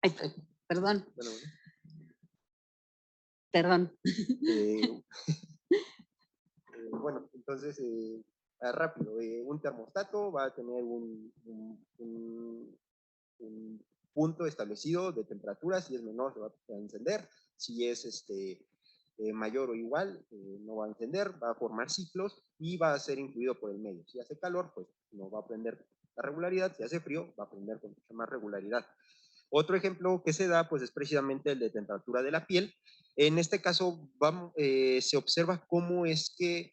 Ahí estoy. Perdón, Bueno, perdón. eh, bueno, entonces, rápido, un termostato va a tener un punto establecido de temperatura. Si es menor se va a encender, si es mayor o igual no va a encender, va a formar ciclos y va a ser influido por el medio. Si hace calor, pues no va a prender la regularidad. Si hace frío, va a prender con mucha más regularidad. Otro ejemplo que se da pues es precisamente el de temperatura de la piel. En este caso se observa cómo es que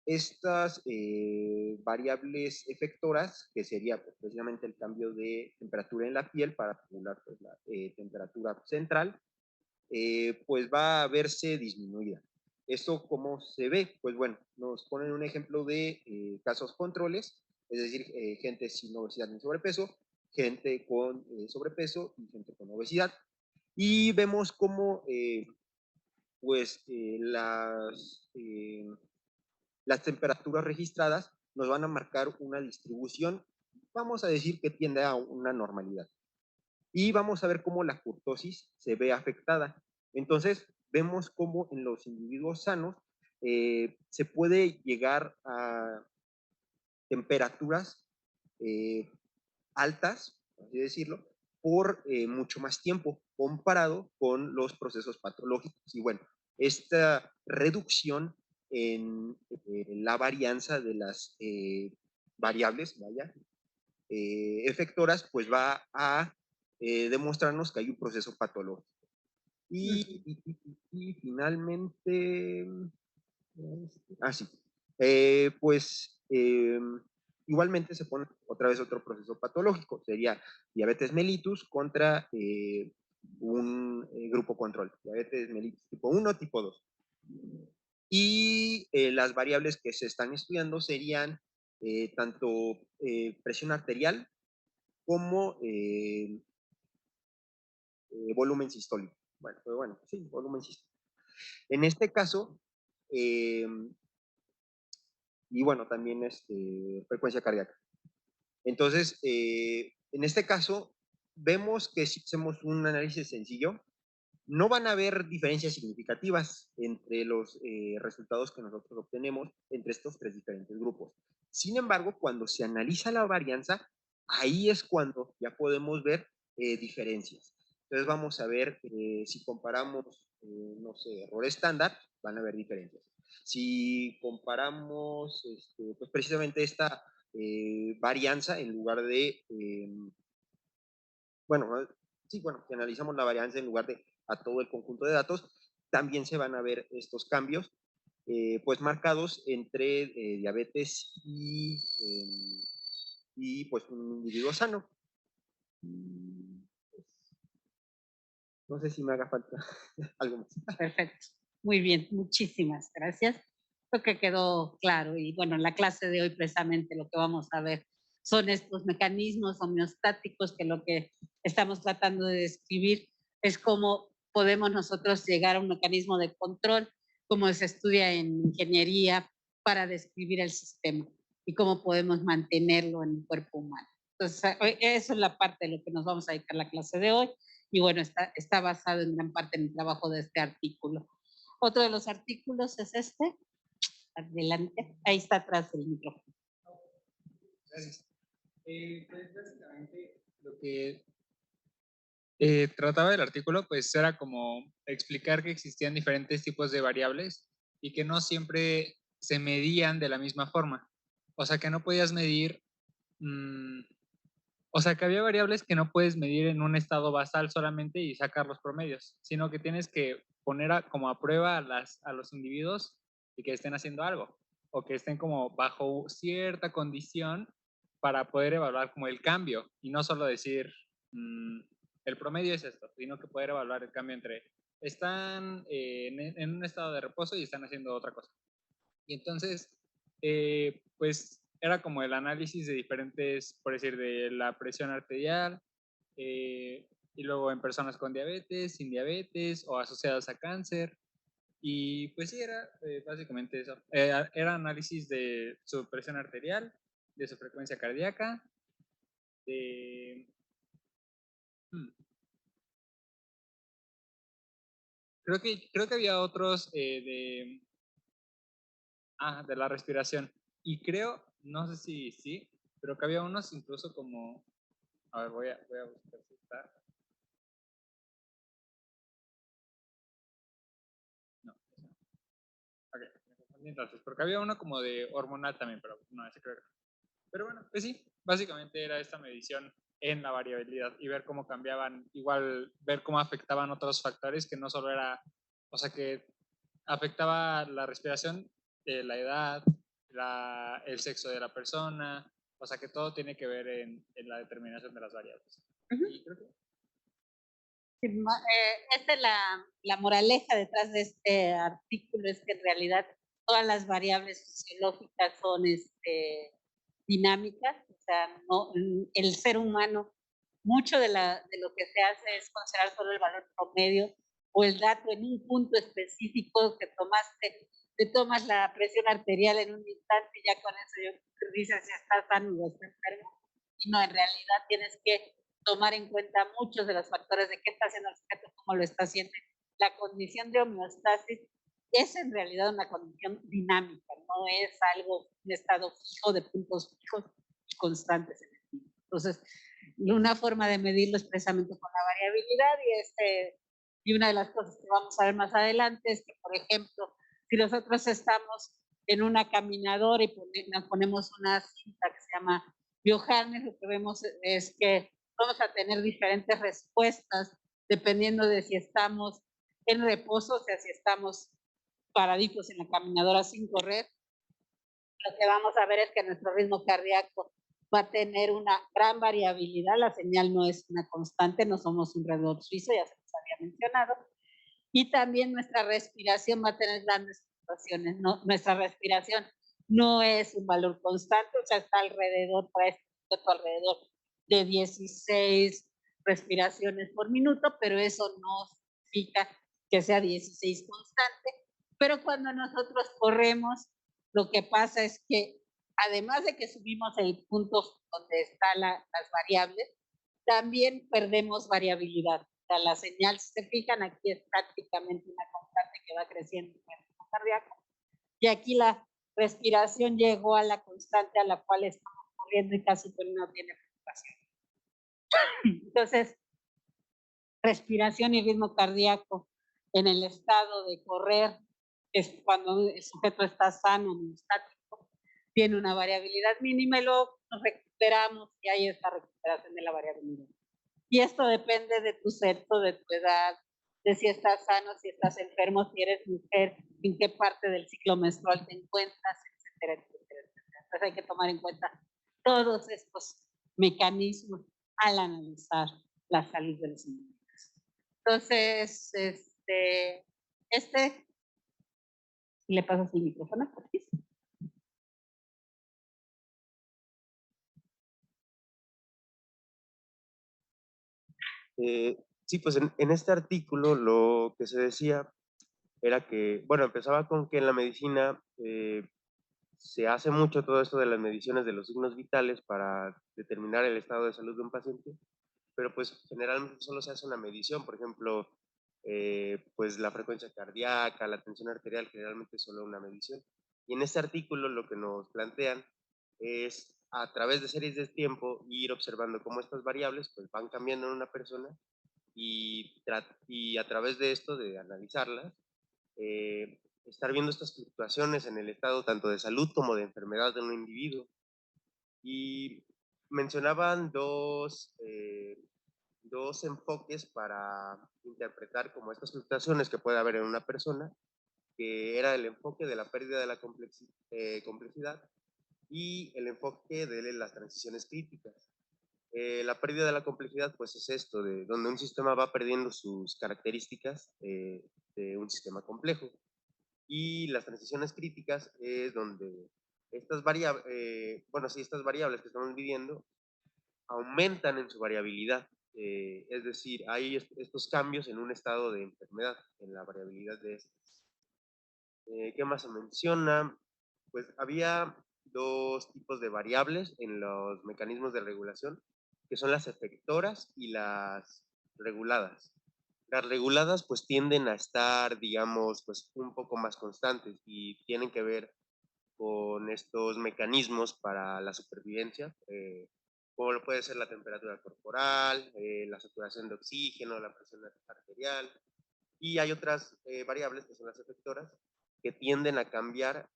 estas variables efectoras, que sería pues, precisamente el cambio de temperatura en la piel para regular pues, la temperatura central, pues va a verse disminuida. ¿Esto cómo se ve? Pues bueno, nos ponen un ejemplo de casos controles, es decir, gente sin obesidad ni sobrepeso, gente con sobrepeso y gente con obesidad. Y vemos cómo pues las temperaturas registradas nos van a marcar una distribución, vamos a decir que tiende a una normalidad. Y vamos a ver cómo la curtosis se ve afectada. Entonces, vemos cómo en los individuos sanos se puede llegar a temperaturas eh, altas, por así decirlo, por mucho más tiempo comparado con los procesos patológicos. Y bueno, esta reducción en la varianza de las variables, vaya, efectoras, pues va a demostrarnos que hay un proceso patológico. Y finalmente, sí, pues igualmente se pone otra vez otro proceso patológico, sería diabetes mellitus contra un grupo control, diabetes mellitus tipo 1, tipo 2. Y las variables que se están estudiando serían tanto presión arterial como volumen sistólico. Bueno, pues bueno, sí, volumen sistólico. En este caso, eh, y bueno, también frecuencia cardíaca. Entonces, en este caso, vemos que si hacemos un análisis sencillo, no van a haber diferencias significativas entre los resultados que nosotros obtenemos entre estos tres diferentes grupos. Sin embargo, cuando se analiza la varianza, ahí es cuando ya podemos ver diferencias. Entonces vamos a ver si comparamos, no sé, error estándar, van a haber diferencias. Si comparamos pues precisamente esta varianza en lugar de bueno, sí, bueno, si analizamos la varianza en lugar de a todo el conjunto de datos, también se van a ver estos cambios, pues marcados entre diabetes y pues un individuo sano. No sé si me haga falta algo más. Perfecto. Muy bien, muchísimas gracias. Creo que quedó claro y bueno, en la clase de hoy precisamente lo que vamos a ver son estos mecanismos homeostáticos que lo que estamos tratando de describir es cómo podemos nosotros llegar a un mecanismo de control, como se estudia en ingeniería para describir el sistema y cómo podemos mantenerlo en el cuerpo humano. Entonces, eso es la parte de lo que nos vamos a dedicar a la clase de hoy y bueno, está basado en gran parte en el trabajo de este artículo. Otro de los artículos es este, adelante, ahí está atrás del micrófono. Gracias. Pues básicamente lo que trataba el artículo pues era como explicar que existían diferentes tipos de variables y que no siempre se medían de la misma forma. O sea, que no podías medir, o sea, que había variables que no puedes medir en un estado basal solamente y sacar los promedios, sino que tienes que poner como a prueba a los individuos y que estén haciendo algo o que estén como bajo cierta condición para poder evaluar como el cambio y no solo decir el promedio es esto, sino que poder evaluar el cambio entre están en un estado de reposo y están haciendo otra cosa. Y entonces, pues era como el análisis de diferentes, por decir, de la presión arterial, y luego en personas con diabetes, sin diabetes o asociadas a cáncer. Y pues sí, era básicamente eso. Era análisis de su presión arterial, de su frecuencia cardíaca, de... Creo que había otros de la respiración. Y creo, no sé si sí, pero que había unos incluso como, a ver, voy a buscar si está. No, ese no. Ok, me confundí entonces, porque había uno como de hormonal también, pero no, ese creo que no. Pero bueno, pues sí, básicamente era esta medición en la variabilidad y ver cómo cambiaban, igual ver cómo afectaban otros factores que no solo era, o sea, que afectaba la respiración, la edad, el sexo de la persona, o sea, que todo tiene que ver en la determinación de las variables. Y creo que Esta es la moraleja detrás de este artículo, es que en realidad todas las variables fisiológicas son dinámicas, o sea, no, el ser humano, mucho de lo que se hace es considerar solo el valor promedio o el dato en un punto específico que te tomas la presión arterial en un instante y ya con eso yo dices si estás sano o estás enfermo. Y no, en realidad tienes que tomar en cuenta muchos de los factores de qué está haciendo el sujeto, cómo lo está haciendo. La condición de homeostasis es en realidad una condición dinámica, no es algo, un estado fijo de puntos fijos y constantes en el tiempo. Entonces, una forma de medirlo es precisamente con la variabilidad y una de las cosas que vamos a ver más adelante es que, por ejemplo, si nosotros estamos en una caminadora y nos ponemos una cinta que se llama bioharness, lo que vemos es que vamos a tener diferentes respuestas dependiendo de si estamos en reposo, o sea, si estamos paraditos en la caminadora sin correr. Lo que vamos a ver es que nuestro ritmo cardíaco va a tener una gran variabilidad, la señal no es una constante, no somos un reloj suizo, ya se nos había mencionado, y también nuestra respiración va a tener grandes fluctuaciones, ¿no? Nuestra respiración no es un valor constante, o sea, está alrededor, para este alrededor de 16 respiraciones por minuto, pero eso no significa que sea 16 constante. Pero cuando nosotros corremos, lo que pasa es que además de que subimos el punto donde están las variables, también perdemos variabilidad. O sea, la señal, si se fijan, aquí es prácticamente una constante que va creciendo en el ritmo cardíaco. Y aquí la respiración llegó a la constante a la cual estamos corriendo y casi no tiene fluctuación. Entonces, respiración y ritmo cardíaco en el estado de correr, es cuando el sujeto está sano, estático, tiene una variabilidad mínima y luego nos recuperamos y hay esa recuperación de la variabilidad. Y esto depende de tu sexo, de tu edad, de si estás sano, si estás enfermo, si eres mujer, en qué parte del ciclo menstrual te encuentras, etcétera, etcétera, etcétera. Entonces hay que tomar en cuenta todos estos mecanismos al analizar la salud de los individuos. Entonces, le pasas el micrófono, por favor. Sí, pues en este artículo lo que se decía era que, bueno, empezaba con que en la medicina se hace mucho todo esto de las mediciones de los signos vitales para determinar el estado de salud de un paciente, pero pues generalmente solo se hace una medición, por ejemplo, pues la frecuencia cardíaca, la tensión arterial, generalmente es solo una medición. Y en este artículo lo que nos plantean es a través de series de tiempo ir observando cómo estas variables pues van cambiando en una persona y a través de esto, de analizarlas, estar viendo estas fluctuaciones en el estado tanto de salud como de enfermedad de un individuo. Y mencionaban dos enfoques para interpretar como estas fluctuaciones que puede haber en una persona, que era el enfoque de la pérdida de la complejidad y el enfoque de las transiciones críticas. La pérdida de la complejidad, pues es esto, de donde un sistema va perdiendo sus características de un sistema complejo. Y las transiciones críticas es donde estas variables, estas variables que estamos viviendo aumentan en su variabilidad. Es decir, hay estos cambios en un estado de enfermedad, en la variabilidad de estas. ¿Qué más se menciona? Pues había dos tipos de variables en los mecanismos de regulación, que son las efectoras y las reguladas. Las reguladas pues tienden a estar, digamos, pues un poco más constantes y tienen que ver con estos mecanismos para la supervivencia, como lo puede ser la temperatura corporal, la saturación de oxígeno, la presión arterial, y hay otras variables que son las efectoras que tienden a cambiar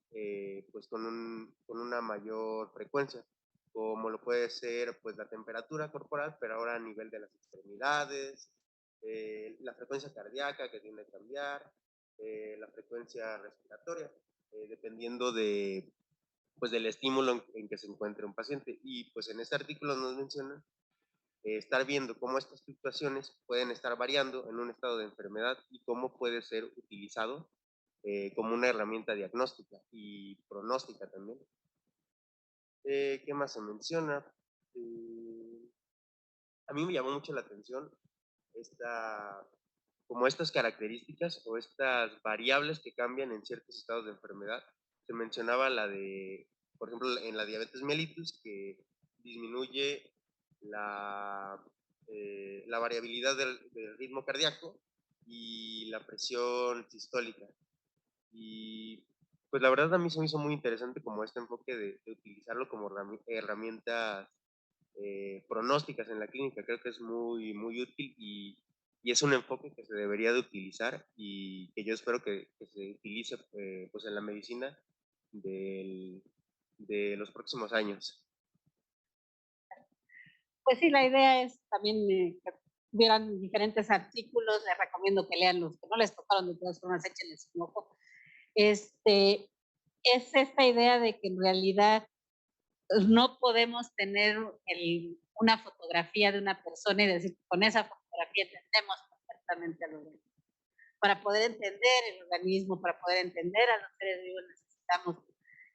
pues con una mayor frecuencia, como lo puede ser pues la temperatura corporal, pero ahora a nivel de las extremidades, la frecuencia cardíaca que tiende a cambiar, la frecuencia respiratoria, dependiendo de, pues, del estímulo en que se encuentre un paciente. Y pues en este artículo nos menciona estar viendo cómo estas fluctuaciones pueden estar variando en un estado de enfermedad y cómo puede ser utilizado como una herramienta diagnóstica y pronóstica también. ¿Qué más se menciona? A mí me llamó mucho la atención como estas características o estas variables que cambian en ciertos estados de enfermedad. Se mencionaba por ejemplo, en la diabetes mellitus, que disminuye la variabilidad del ritmo cardíaco y la presión sistólica. Y pues la verdad a mí se me hizo muy interesante como este enfoque de utilizarlo como herramientas pronósticas en la clínica. Creo que es muy, muy útil y es un enfoque que se debería de utilizar y que yo espero que se utilice pues en la medicina de los próximos años. Pues sí, la idea es también que vieran diferentes artículos, les recomiendo que lean los que no les tocaron, de todas formas échenles un ojo. Es esta idea de que en realidad no podemos tener una fotografía de una persona y decir, con esa fotografía entendemos perfectamente al organismo. Para poder entender el organismo, para poder entender a los seres vivos, necesitamos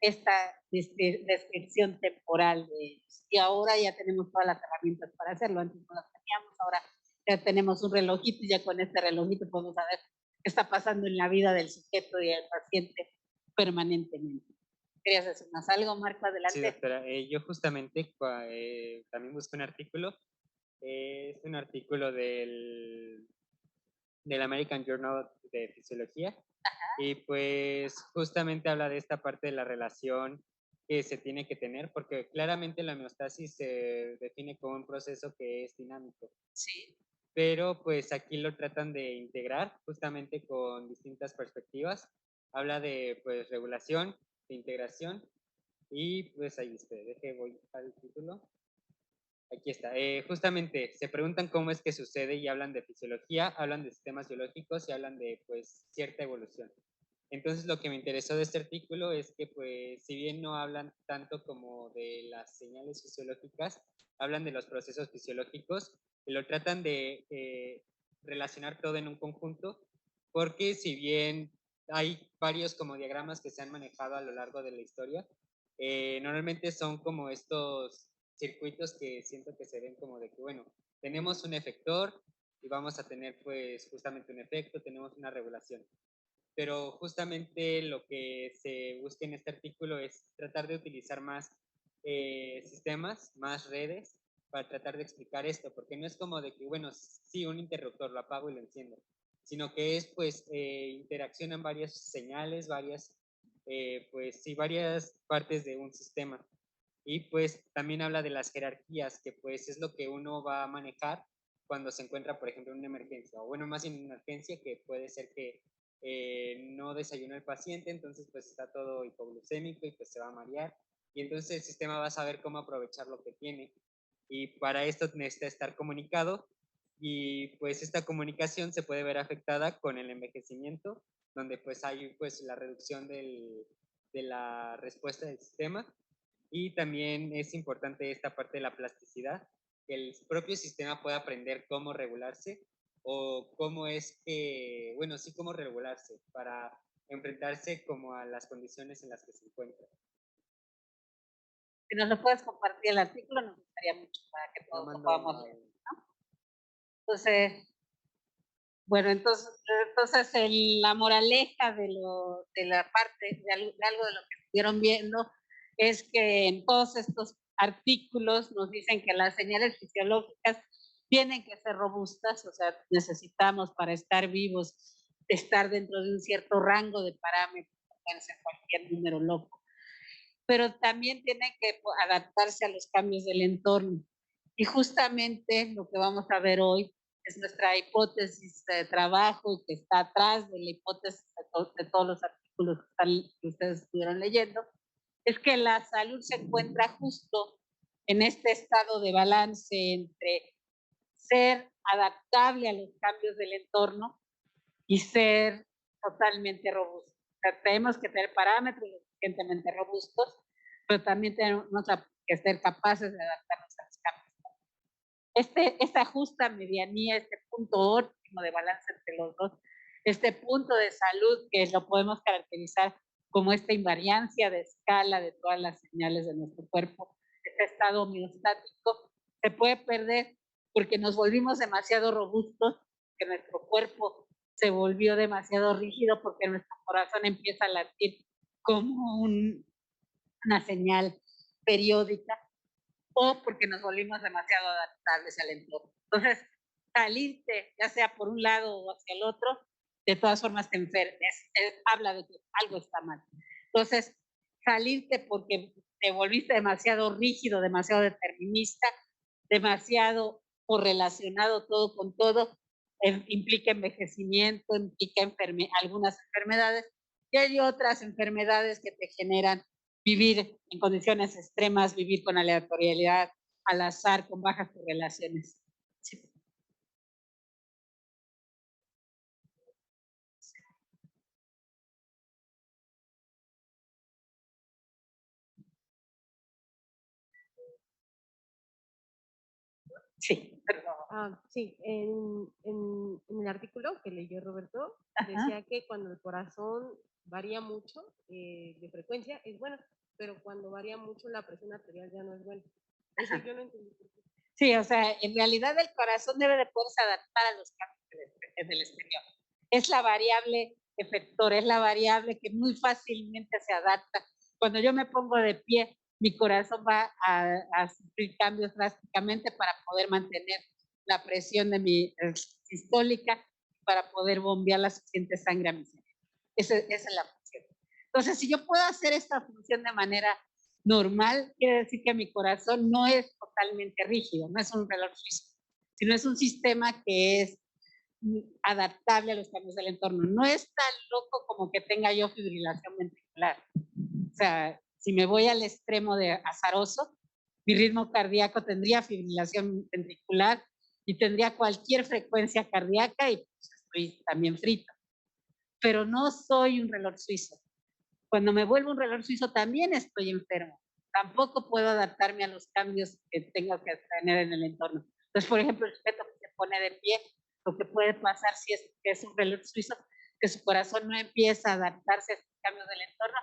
esta descripción temporal de ellos. Y ahora ya tenemos todas las herramientas para hacerlo. Antes no las teníamos, ahora ya tenemos un relojito y ya con este relojito podemos saber qué está pasando en la vida del sujeto y del paciente permanentemente. ¿Querías decir más algo, Marco? Adelante. Sí, doctora. Yo justamente también busqué un artículo. Es un artículo del American Journal de Fisiología. Ajá. Y pues justamente habla de esta parte de la relación que se tiene que tener, porque claramente la homeostasis se define como un proceso que es dinámico. Sí. Pero pues aquí lo tratan de integrar justamente con distintas perspectivas. Habla de pues regulación, de integración y pues ahí voy al título. Aquí está. Justamente se preguntan cómo es que sucede y hablan de fisiología, hablan de sistemas biológicos y hablan de pues cierta evolución. Entonces lo que me interesó de este artículo es que pues si bien no hablan tanto como de las señales fisiológicas, hablan de los procesos fisiológicos y lo tratan de relacionar todo en un conjunto, porque si bien hay varios como diagramas que se han manejado a lo largo de la historia, normalmente son como estos circuitos que siento que se ven como de que, bueno, tenemos un efector y vamos a tener pues justamente un efecto, tenemos una regulación. Pero justamente lo que se busca en este artículo es tratar de utilizar más sistemas, más redes, para tratar de explicar esto, porque no es como de que, bueno, sí, un interruptor, lo apago y lo enciendo, sino que es pues interaccionan varias señales, pues sí, varias partes de un sistema. Y pues también habla de las jerarquías, que pues es lo que uno va a manejar cuando se encuentra, por ejemplo, en una emergencia, o bueno, más en una emergencia que puede ser que no desayunó el paciente, entonces pues está todo hipoglucémico y pues se va a marear, y entonces el sistema va a saber cómo aprovechar lo que tiene, y para esto necesita estar comunicado, y pues esta comunicación se puede ver afectada con el envejecimiento, donde pues hay pues la reducción de la respuesta del sistema. Y también es importante esta parte de la plasticidad, que el propio sistema pueda aprender cómo regularse o cómo es que, bueno, sí, cómo regularse para enfrentarse como a las condiciones en las que se encuentra. Si nos lo puedes compartir el artículo, nos gustaría mucho para que todos lo podamos leer, ¿no? Entonces, bueno, entonces la moraleja de la parte, de algo de lo que estuvieron viendo, es que en todos estos artículos nos dicen que las señales fisiológicas tienen que ser robustas, o sea, necesitamos para estar vivos, estar dentro de un cierto rango de parámetros, pueden ser cualquier número loco, pero también tienen que adaptarse a los cambios del entorno. Y justamente lo que vamos a ver hoy es nuestra hipótesis de trabajo y que está atrás de la hipótesis de todos los artículos que ustedes estuvieron leyendo, es que la salud se encuentra justo en este estado de balance entre ser adaptable a los cambios del entorno y ser totalmente robusto. O sea, tenemos que tener parámetros suficientemente robustos, pero también tenemos que ser capaces de adaptarnos a los cambios. Esta justa medianía, este punto óptimo de balance entre los dos, este punto de salud que lo podemos caracterizar como esta invariancia de escala de todas las señales de nuestro cuerpo, este estado homeostático, se puede perder porque nos volvimos demasiado robustos, que nuestro cuerpo se volvió demasiado rígido porque nuestro corazón empieza a latir como una señal periódica o porque nos volvimos demasiado adaptables al entorno. Entonces, salirte, ya sea por un lado o hacia el otro, de todas formas te enfermes, habla de que algo está mal. Entonces, salirte porque te volviste demasiado rígido, demasiado determinista, demasiado correlacionado todo con todo, implica envejecimiento, implica algunas enfermedades, y hay otras enfermedades que te generan vivir en condiciones extremas, vivir con aleatoriedad, al azar, con bajas correlaciones. Sí. Sí, perdón. Sí, en el artículo que leyó Roberto, Ajá. decía que cuando el corazón varía mucho de frecuencia es bueno, pero cuando varía mucho la presión arterial ya no es bueno. Eso Ajá. yo no entendí. Sí, o sea, en realidad el corazón debe de poderse adaptar a los cambios del exterior. Es la variable efector, es la variable que muy fácilmente se adapta. Cuando yo me pongo de pie, mi corazón va a sufrir cambios drásticamente para poder mantener la presión de mi sistólica, para poder bombear la suficiente sangre a mi cerebro. Esa es la función. Entonces, si yo puedo hacer esta función de manera normal, quiere decir que mi corazón no es totalmente rígido, no es un reloj suizo, sino es un sistema que es adaptable a los cambios del entorno. No es tan loco como que tenga yo fibrilación ventricular. O sea, si me voy al extremo de azaroso, mi ritmo cardíaco tendría fibrilación ventricular y tendría cualquier frecuencia cardíaca y pues estoy también frito. Pero no soy un reloj suizo. Cuando me vuelvo un reloj suizo también estoy enfermo. Tampoco puedo adaptarme a los cambios que tengo que tener en el entorno. Entonces, por ejemplo, el sujeto que se pone de pie, lo que puede pasar si es un reloj suizo, que su corazón no empieza a adaptarse a estos cambios del entorno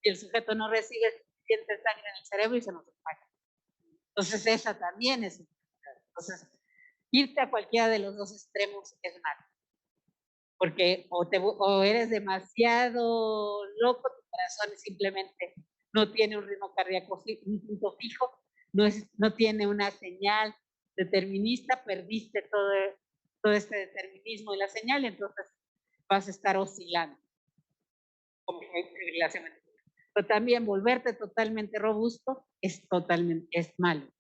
y el sujeto no recibe suficiente sangre en el cerebro y se nos apaga. Entonces, esa también es. Entonces, irte a cualquiera de los dos extremos es malo. Porque o eres demasiado loco, tu corazón simplemente no tiene un ritmo cardíaco, un punto fijo, no tiene una señal determinista, perdiste todo este determinismo de la señal y entonces vas a estar oscilando con fibrilación ventricular. Pero también volverte totalmente robusto es malo.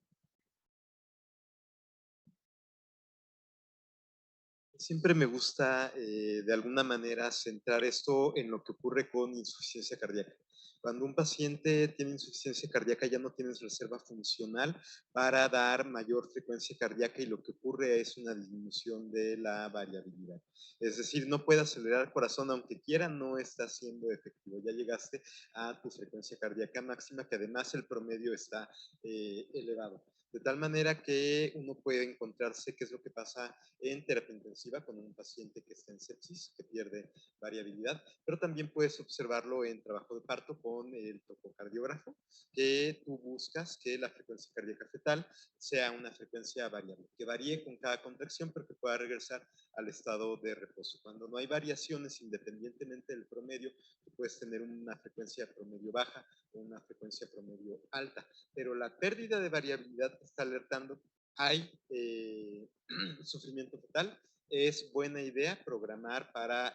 Siempre me gusta, de alguna manera, centrar esto en lo que ocurre con insuficiencia cardíaca. Cuando un paciente tiene insuficiencia cardíaca ya no tienes reserva funcional para dar mayor frecuencia cardíaca y lo que ocurre es una disminución de la variabilidad. Es decir, no puede acelerar el corazón aunque quiera, no está siendo efectivo. Ya llegaste a tu frecuencia cardíaca máxima, que además el promedio está elevado. De tal manera que uno puede encontrarse qué es lo que pasa en terapia intensiva con un paciente que está en sepsis, que pierde variabilidad, pero también puedes observarlo en trabajo de parto con el tococardiógrafo, que tú buscas que la frecuencia cardíaca fetal sea una frecuencia variable, que varíe con cada contracción, pero que pueda regresar al estado de reposo. Cuando no hay variaciones, independientemente del promedio, tú puedes tener una frecuencia promedio baja o una frecuencia promedio alta, pero la pérdida de variabilidad te está alertando hay sufrimiento fetal, es buena idea programar para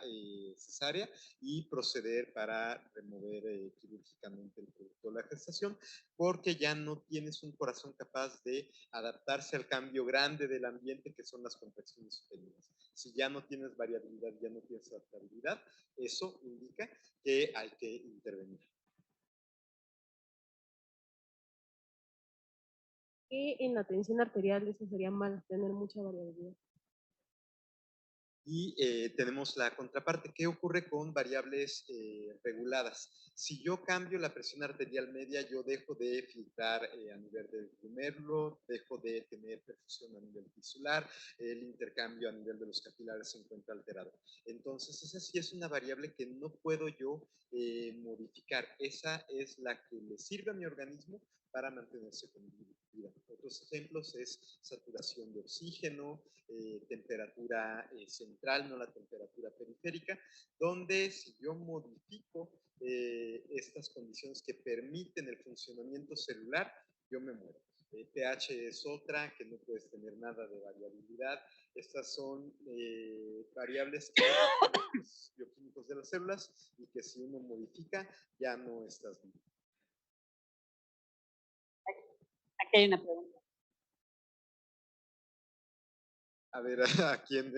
cesárea y proceder para remover quirúrgicamente el producto de la gestación, porque ya no tienes un corazón capaz de adaptarse al cambio grande del ambiente que son las contracciones superiores. Si ya no tienes variabilidad, ya no tienes adaptabilidad, eso indica que hay que intervenir. Que en la tensión arterial eso sería mal, tener mucha variabilidad. Y tenemos la contraparte. ¿Qué ocurre con variables reguladas? Si yo cambio la presión arterial media, yo dejo de filtrar a nivel del glomérulo, dejo de tener perfusión a nivel tisular, el intercambio a nivel de los capilares se encuentra alterado. Entonces, esa sí es una variable que no puedo yo modificar. Esa es la que le sirve a mi organismo para mantenerse con vida. Otros ejemplos es saturación de oxígeno, temperatura central, no la temperatura periférica, donde si yo modifico estas condiciones que permiten el funcionamiento celular, yo me muero. pH es otra, que no puedes tener nada de variabilidad. Estas son variables que los bioquímicos de las células y que si uno modifica, ya no estás vivo. Aquí hay una pregunta. A ver, ¿a quién?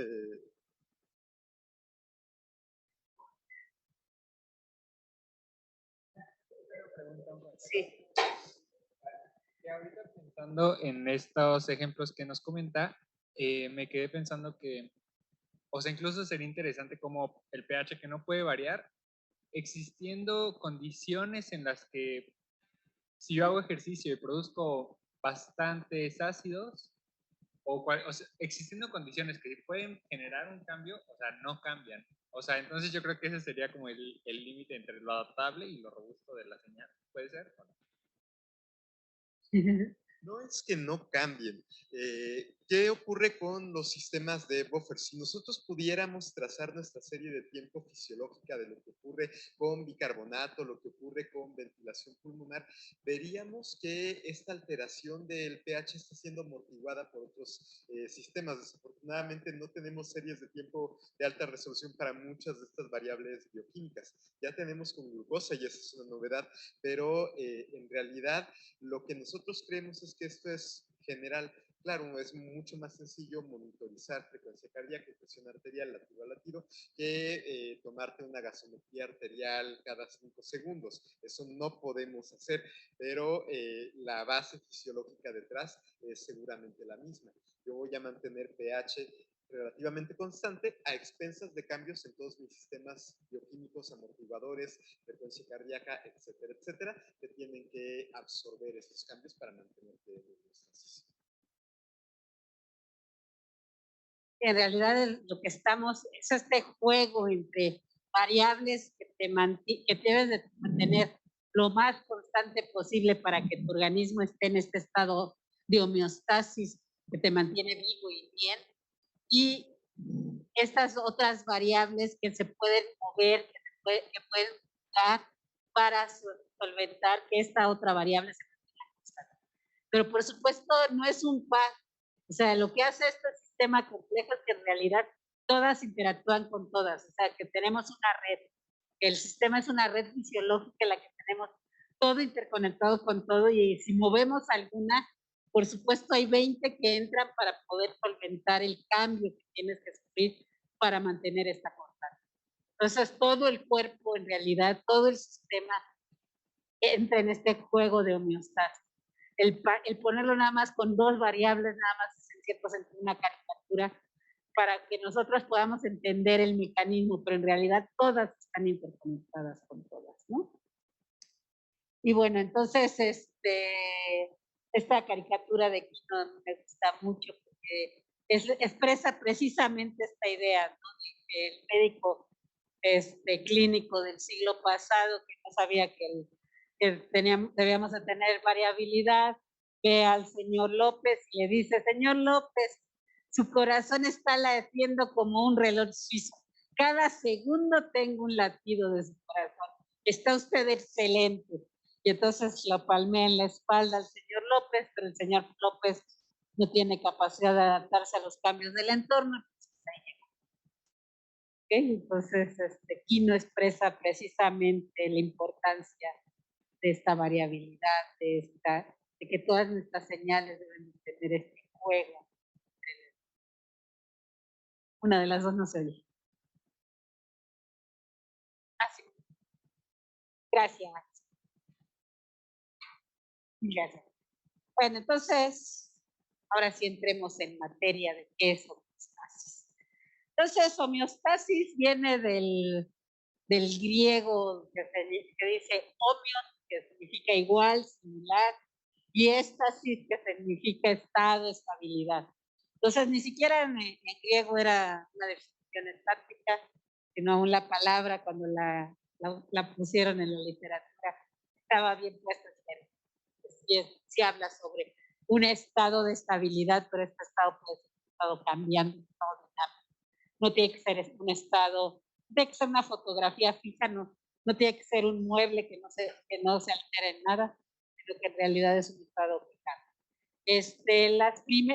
Sí. Y ahorita pensando en estos ejemplos que nos comenta, me quedé pensando que, o sea, incluso sería interesante como el pH que no puede variar, existiendo condiciones en las que si yo hago ejercicio y produzco bastantes ácidos, o sea, existiendo condiciones que pueden generar un cambio, o sea, no cambian. O sea, entonces yo creo que ese sería como el límite entre lo adaptable y lo robusto de la señal. ¿Puede ser? No es que no cambien. ¿Qué ocurre con los sistemas de buffer? Si nosotros pudiéramos trazar nuestra serie de tiempo fisiológica de lo que ocurre con bicarbonato, lo que ocurre con ventilación pulmonar, veríamos que esta alteración del pH está siendo amortiguada por otros sistemas. Desafortunadamente no tenemos series de tiempo de alta resolución para muchas de estas variables bioquímicas. Ya tenemos con glucosa y esa es una novedad, pero en realidad lo que nosotros creemos es que esto es general. Claro, es mucho más sencillo monitorizar frecuencia cardíaca y presión arterial latido a latido que tomarte una gasometría arterial cada 5 segundos. Eso no podemos hacer, pero la base fisiológica detrás es seguramente la misma. Yo voy a mantener pH relativamente constante a expensas de cambios en todos mis sistemas bioquímicos, amortiguadores, frecuencia cardíaca, etcétera, etcétera, que tienen que absorber estos cambios para mantenerte en homeostasis. En realidad lo que estamos es este juego entre variables que debes de mantener lo más constante posible para que tu organismo esté en este estado de homeostasis que te mantiene vivo y bien, y estas otras variables que se pueden mover, que pueden usar para solventar que esta otra variable se mantenga constante. Pero por supuesto no es un par. O sea, lo que hace este sistema complejo es que en realidad todas interactúan con todas. O sea, que tenemos una red. El sistema es una red fisiológica en la que tenemos todo interconectado con todo y si movemos alguna, por supuesto hay 20 que entran para poder solventar el cambio que tienes que sufrir para mantener esta constante. Entonces todo el cuerpo, en realidad, todo el sistema entra en este juego de homeostasis. El ponerlo nada más con dos variables, nada más es en cierto sentido una caricatura para que nosotros podamos entender el mecanismo, pero en realidad todas están interconectadas con todas, ¿no? Y bueno, entonces esta caricatura de Quino me gusta mucho porque expresa precisamente esta idea, ¿no? De que el médico clínico del siglo pasado que no sabía que debíamos de tener variabilidad, ve al señor López y le dice, señor López, su corazón está latiendo como un reloj suizo. Cada segundo tengo un latido de su corazón. Está usted excelente. Y entonces lo palmé en la espalda al señor López, pero el señor López no tiene capacidad de adaptarse a los cambios del entorno. Entonces, Quino expresa precisamente la importancia de esta variabilidad, de que todas nuestras señales deben tener este juego. Una de las dos no se oye. Así. Gracias. Gracias. Bueno, entonces, ahora sí entremos en materia de qué es homeostasis. Entonces, homeostasis viene del griego que dice homeos, que significa igual, similar, y éstasis, que significa estado, estabilidad. Entonces, ni siquiera en griego era una definición estática, sino aún la palabra, cuando la pusieron en la literatura, estaba bien puesta. Sí habla sobre un estado de estabilidad, pero este estado puede ser un estado cambiante, un estado dinámico. No tiene que ser un estado, tiene que ser una fotografía fija, no tiene que ser un mueble que no se altere en nada, sino que en realidad es un estado fijado.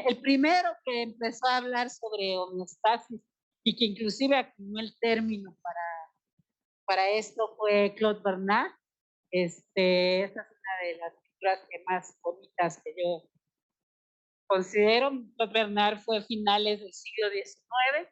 El primero que empezó a hablar sobre homeostasis y que inclusive acuñó el término para esto fue Claude Bernard. Esa es una de las pinturas que más bonitas que yo considero. Claude Bernard fue a finales del siglo XIX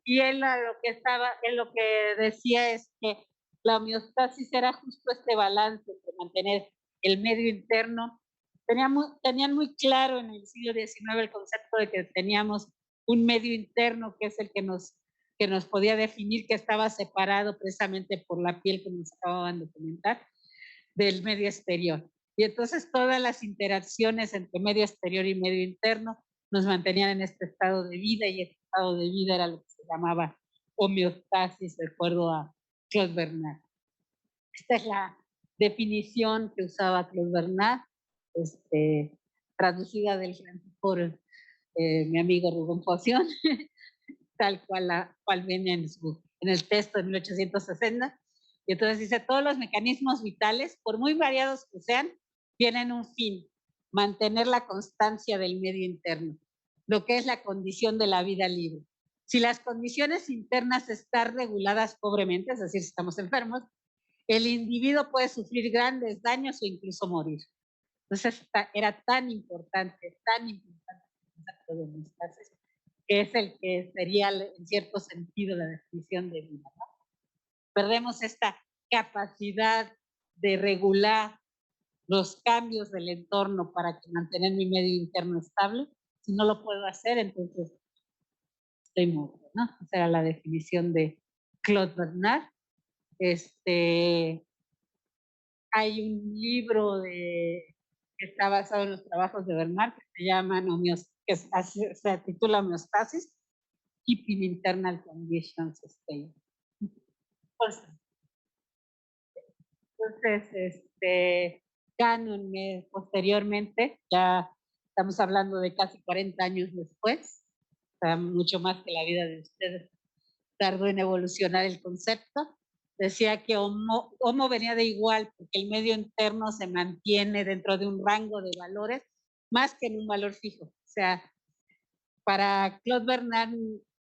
y él lo que decía es que la homeostasis era justo este balance entre mantener el medio interno. Tenían muy claro en el siglo XIX el concepto de que teníamos un medio interno que es el que nos podía definir, que estaba separado precisamente por la piel, como nos acababan de comentar, del medio exterior. Y entonces todas las interacciones entre medio exterior y medio interno nos mantenían en este estado de vida, y este estado de vida era lo que se llamaba homeostasis, de acuerdo a Claude Bernard. Esta es la definición que usaba Claude Bernard, traducida del francés por mi amigo Rubén Poción, tal cual viene en el texto de 1860. Y entonces dice, todos los mecanismos vitales, por muy variados que sean, tienen un fin: mantener la constancia del medio interno, lo que es la condición de la vida libre. Si las condiciones internas están reguladas pobremente, es decir, si estamos enfermos, el individuo puede sufrir grandes daños o incluso morir. Entonces era tan importante el concepto de homeostasis, que es el que sería en cierto sentido la definición de vida, ¿no? Perdemos esta capacidad de regular los cambios del entorno para mantener mi medio interno estable. Si no lo puedo hacer, entonces estoy muerto, ¿no? Esa era la definición de Claude Bernard. Hay un libro que está basado en los trabajos de Bernard que se llama se titula Homeostasis, Keeping Internal Conditions Stable. Entonces, Cannon posteriormente, ya estamos hablando de casi 40 años después, o sea, mucho más que la vida de ustedes tardó en evolucionar el concepto. Decía que homo venía de igual, porque el medio interno se mantiene dentro de un rango de valores más que en un valor fijo. O sea, para Claude Bernard,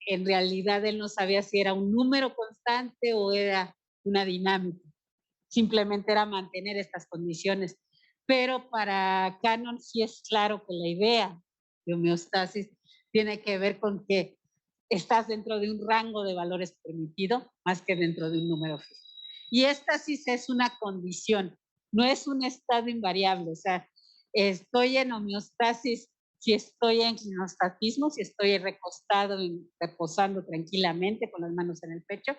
en realidad él no sabía si era un número constante o era una dinámica. Simplemente era mantener estas condiciones. Pero para Cannon sí es claro que la idea de homeostasis tiene que ver con que estás dentro de un rango de valores permitido más que dentro de un número fijo. Y éstasis es una condición, no es un estado invariable. O sea, estoy en homeostasis si estoy en clinostatismo, si estoy recostado, reposando tranquilamente con las manos en el pecho,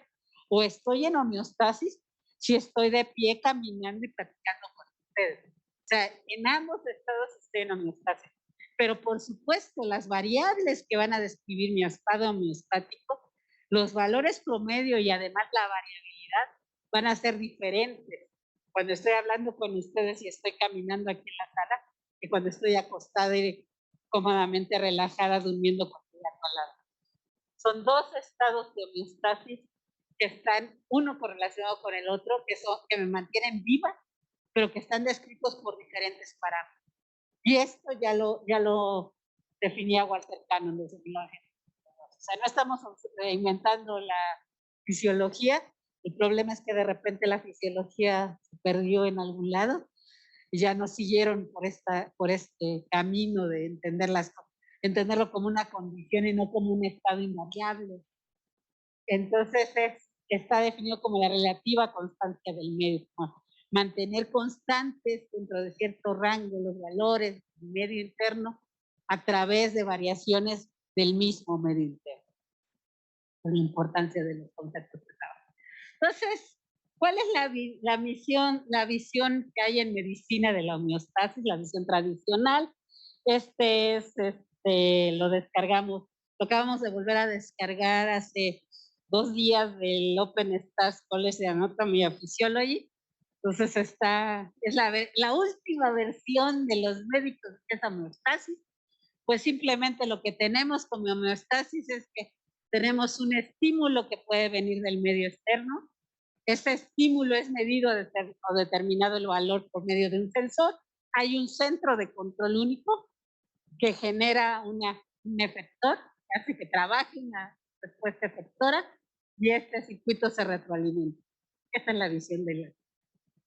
o estoy en homeostasis si estoy de pie caminando y platicando con ustedes. O sea, en ambos estados estoy en homeostasis. Pero por supuesto, las variables que van a describir mi estado homeostático, los valores promedio y además la variabilidad van a ser diferentes cuando estoy hablando con ustedes y estoy caminando aquí en la sala, que cuando estoy acostada y cómodamente relajada durmiendo con mi gato al lado. Son dos estados de homeostasis que están uno correlacionado con el otro, que me mantienen viva, pero que están descritos por diferentes parámetros. Y esto ya lo definía Walter Cannon desde 1992. O sea, no estamos inventando la fisiología, el problema es que de repente la fisiología se perdió en algún lado y ya no siguieron por este camino de entenderlo como una condición y no como un estado invariable. Entonces está definido como la relativa constancia del medio, mantener constantes dentro de cierto rango los valores del medio interno a través de variaciones del mismo medio interno. Por la importancia de los conceptos de trabajo. Entonces, ¿cuál es la visión que hay en medicina de la homeostasis, la visión tradicional? Lo descargamos, lo acabamos de volver a descargar hace 2 días del Open Stars College de Anatomy and Physiology. Entonces es la última versión de los médicos de esa homeostasis. Pues simplemente lo que tenemos como homeostasis es que tenemos un estímulo que puede venir del medio externo. Ese estímulo es medido o determinado el valor por medio de un sensor. Hay un centro de control único que genera un efector, que hace que trabaje una respuesta efectora y este circuito se retroalimenta. Esa es la visión de la.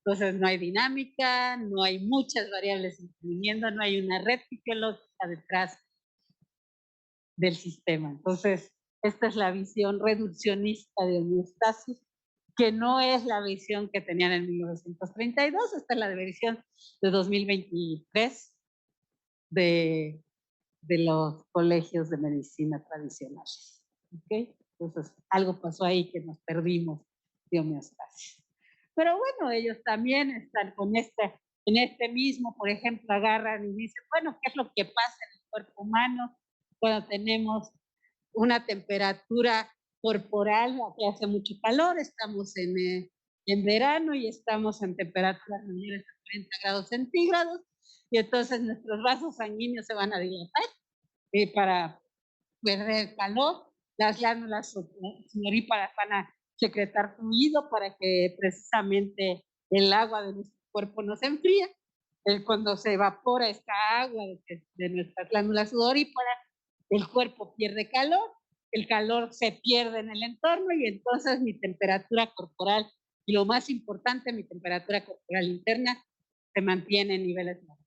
Entonces no hay dinámica, no hay muchas variables interviniendo, no hay una red fisiológica detrás del sistema. Entonces, esta es la visión reduccionista de homeostasis, que no es la visión que tenían en 1932, esta es la visión de 2023 de los colegios de medicina tradicionales. ¿Okay? Entonces, algo pasó ahí que nos perdimos de homeostasis. Pero bueno, ellos también están con en este mismo, por ejemplo, agarran y dicen, bueno, ¿qué es lo que pasa en el cuerpo humano cuando tenemos una temperatura corporal? Aquí hace mucho calor, estamos en verano y estamos en temperaturas menores a 30 grados centígrados, y entonces nuestros vasos sanguíneos se van a dilatar para perder calor, las glándulas sudoríparas van a secretar fluido para que precisamente el agua de nuestro cuerpo no se enfríe. Cuando se evapora esta agua de nuestras glándulas sudoríparas, el cuerpo pierde calor, el calor se pierde en el entorno y entonces mi temperatura corporal, y lo más importante, mi temperatura corporal interna, se mantiene en niveles normales.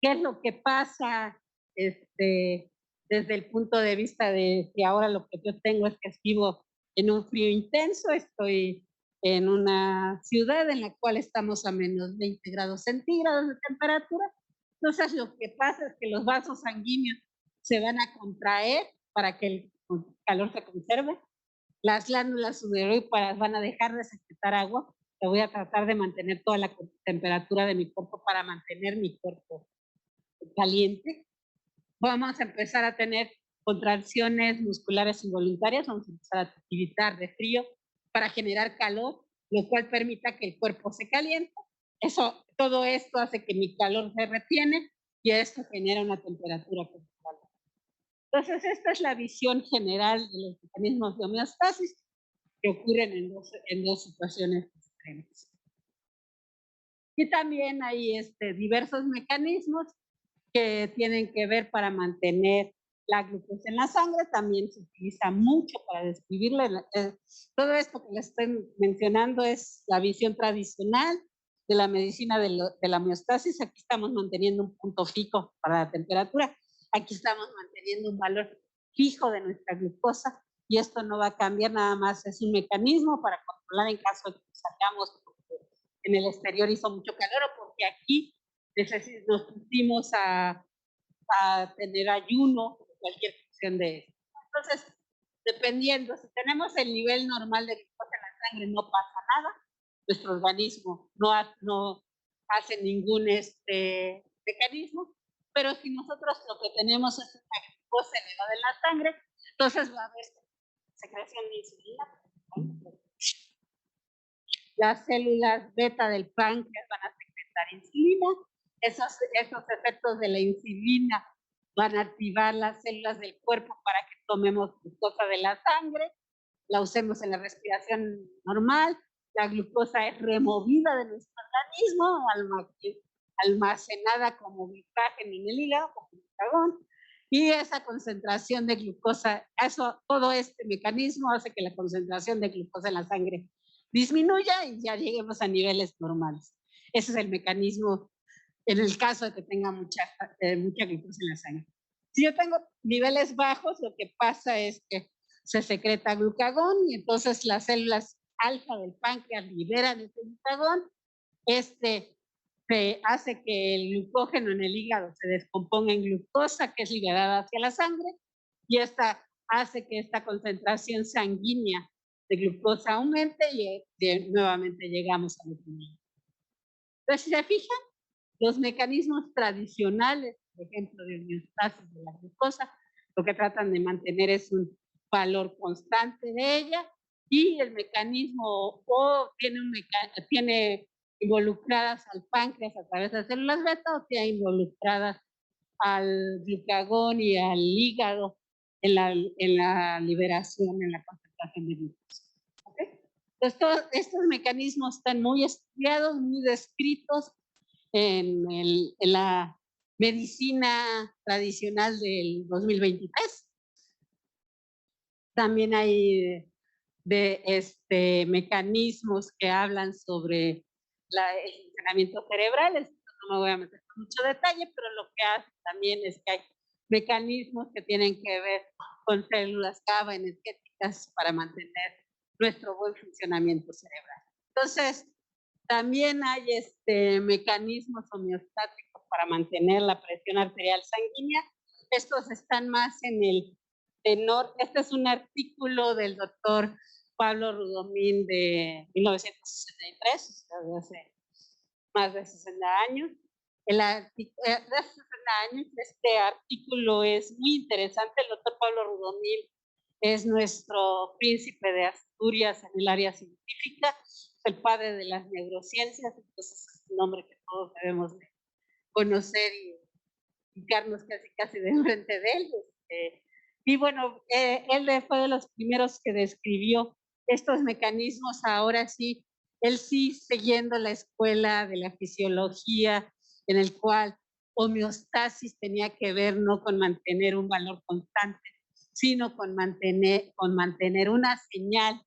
¿Qué es lo que pasa desde el punto de vista de que ahora lo que yo tengo es que vivo en un frío intenso? Estoy en una ciudad en la cual estamos a menos 20 grados centígrados de temperatura. Entonces lo que pasa es que los vasos sanguíneos se van a contraer para que el calor se conserve. Las glándulas sudoríparas van a dejar de secretar agua. Yo voy a tratar de mantener toda la temperatura de mi cuerpo para mantener mi cuerpo caliente. Vamos a empezar a tener contracciones musculares involuntarias, vamos a empezar a activitar de frío para generar calor, lo cual permita que el cuerpo se caliente. Todo esto hace que mi calor se retiene y esto genera una temperatura corporal. Entonces, esta es la visión general de los mecanismos de homeostasis que ocurren en dos situaciones extremas. Y también hay diversos mecanismos que tienen que ver para mantener la glucosa en la sangre. También se utiliza mucho para describirla. Todo esto que les estoy mencionando es la visión tradicional de la medicina de la homeostasis. Aquí estamos manteniendo un punto fijo para la temperatura. Aquí estamos manteniendo un valor fijo de nuestra glucosa y esto no va a cambiar, nada más es un mecanismo para controlar en caso de que salgamos porque en el exterior hizo mucho calor o porque aquí nos pusimos a tener ayuno, cualquier cuestión de eso. Entonces, dependiendo, si tenemos el nivel normal de glucosa en la sangre, no pasa nada, nuestro organismo no hace ningún mecanismo, pero si nosotros lo que tenemos es una glucosa elevada en la sangre, entonces va a haber secreción de insulina. Las células beta del páncreas van a secretar insulina. Esos efectos de la insulina van a activar las células del cuerpo para que tomemos glucosa de la sangre, la usemos en la respiración normal, la glucosa es removida de nuestro organismo almacenada como glucágeno en el hígado, como glucagón, y esa concentración de glucosa, todo este mecanismo hace que la concentración de glucosa en la sangre disminuya y ya lleguemos a niveles normales. Ese es el mecanismo en el caso de que tenga mucha glucosa en la sangre. Si yo tengo niveles bajos, lo que pasa es que se secreta glucagón y entonces las células alfa del páncreas liberan este glucagón. Se hace que el glucógeno en el hígado se descomponga en glucosa, que es liberada hacia la sangre, y esta hace que esta concentración sanguínea de glucosa aumente y nuevamente llegamos a los niveles. Entonces, si se fijan, los mecanismos tradicionales, por ejemplo, de homeostasis de la glucosa, lo que tratan de mantener es un valor constante de ella, y el mecanismo tiene involucradas al páncreas a través de las células beta, o tiene involucradas al glucagón y al hígado en la liberación, en la concentración de glucosa. ¿Okay? Entonces, todos estos mecanismos están muy estudiados, muy descritos en la medicina tradicional del 2023. También hay mecanismos que hablan sobre el funcionamiento cerebral. Esto no me voy a meter con mucho detalle, pero lo que hace también es que hay mecanismos que tienen que ver con células GABA energéticas para mantener nuestro buen funcionamiento cerebral. Entonces, también hay mecanismos homeostáticos para mantener la presión arterial sanguínea. Estos están más en el tenor. Este es un artículo del doctor Pablo Rudomín de 1963, o sea, de hace más de 60 años. Este artículo es muy interesante. El doctor Pablo Rudomín es nuestro príncipe de Asturias en el área científica, el padre de las neurociencias, entonces es un nombre que todos debemos de conocer y fijarnos casi de enfrente de él. Y bueno, él fue de los primeros que describió estos mecanismos. Ahora sí, él sí siguiendo la escuela de la fisiología, en el cual homeostasis tenía que ver no con mantener un valor constante, sino con mantener una señal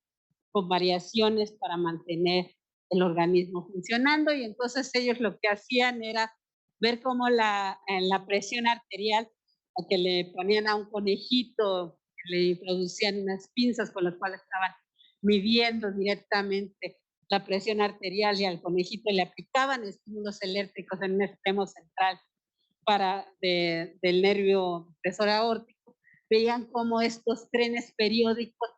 con variaciones para mantener el organismo funcionando. Y entonces ellos lo que hacían era ver cómo la presión arterial, a que le ponían a un conejito, le introducían unas pinzas con las cuales estaban midiendo directamente la presión arterial, y al conejito le aplicaban estímulos eléctricos en un extremo central del nervio presor aórtico. Veían cómo estos trenes periódicos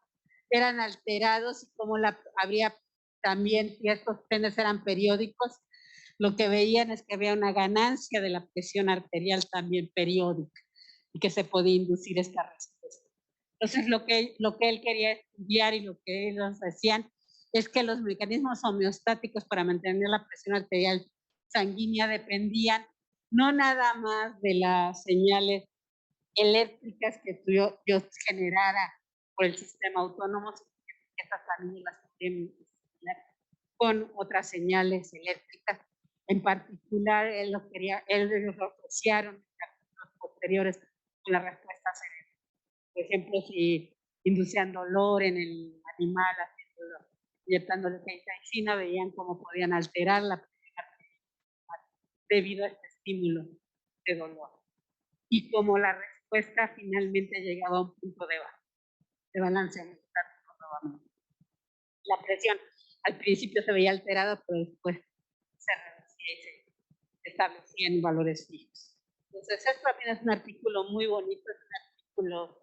eran alterados y cómo habría también, si estos trenes eran periódicos, lo que veían es que había una ganancia de la presión arterial también periódica y que se podía inducir esta respuesta. Entonces, lo que él quería estudiar y lo que ellos decían es que los mecanismos homeostáticos para mantener la presión arterial sanguínea dependían no nada más de las señales eléctricas que yo generara por el sistema autónomo, que estas también las podían con otras señales eléctricas. En particular, ellos lo asociaron los posteriores con la respuesta cerebral. Por ejemplo, si inducían dolor en el animal, inyectándole capsaicina, veían cómo podían alterar la presión arterial debido a este estímulo de dolor. Y como la respuesta finalmente llegaba a un punto de balanceamiento nuevamente. La presión al principio se veía alterada, pero después se reducía y se establecía en valores fijos. Entonces, esto también es un artículo muy bonito, es un artículo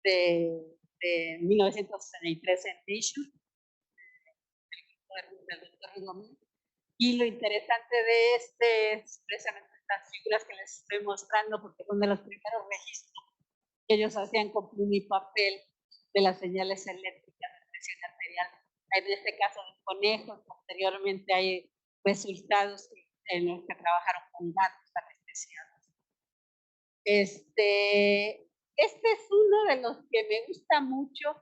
de 1963 en Nature, del doctor Rudomín. Y lo interesante de es precisamente estas figuras que les estoy mostrando, porque son de los primeros registros que ellos hacían con pluma y papel de las señales eléctricas de presión arterial. En este caso, de conejos. Posteriormente hay resultados en los que trabajaron con gatos anestesiados. Este es uno de los que me gusta mucho,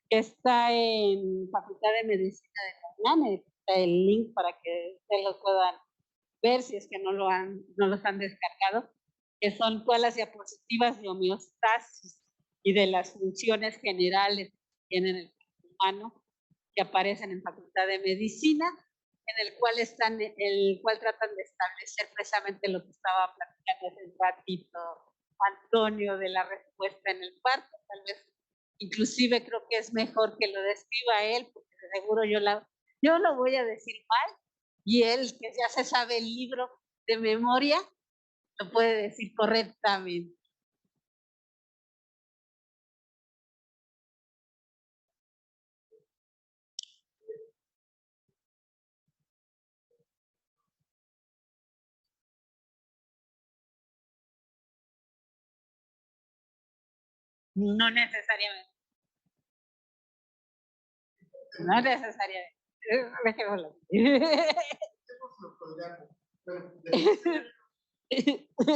que está en Facultad de Medicina de la UNAM. Está el link para que ustedes lo puedan ver si es que no los han descargado, que son todas las diapositivas de homeostasis y de las funciones generales que tiene el cuerpo humano, que aparecen en Facultad de Medicina, en el cual tratan de establecer precisamente lo que estaba platicando hace un ratito Antonio de la respuesta en el parto. Tal vez inclusive creo que es mejor que lo describa él, porque seguro yo lo voy a decir mal, y él, que ya se sabe el libro de memoria, lo puede decir correctamente. No necesariamente. No necesariamente. Dejémoslo. Bueno,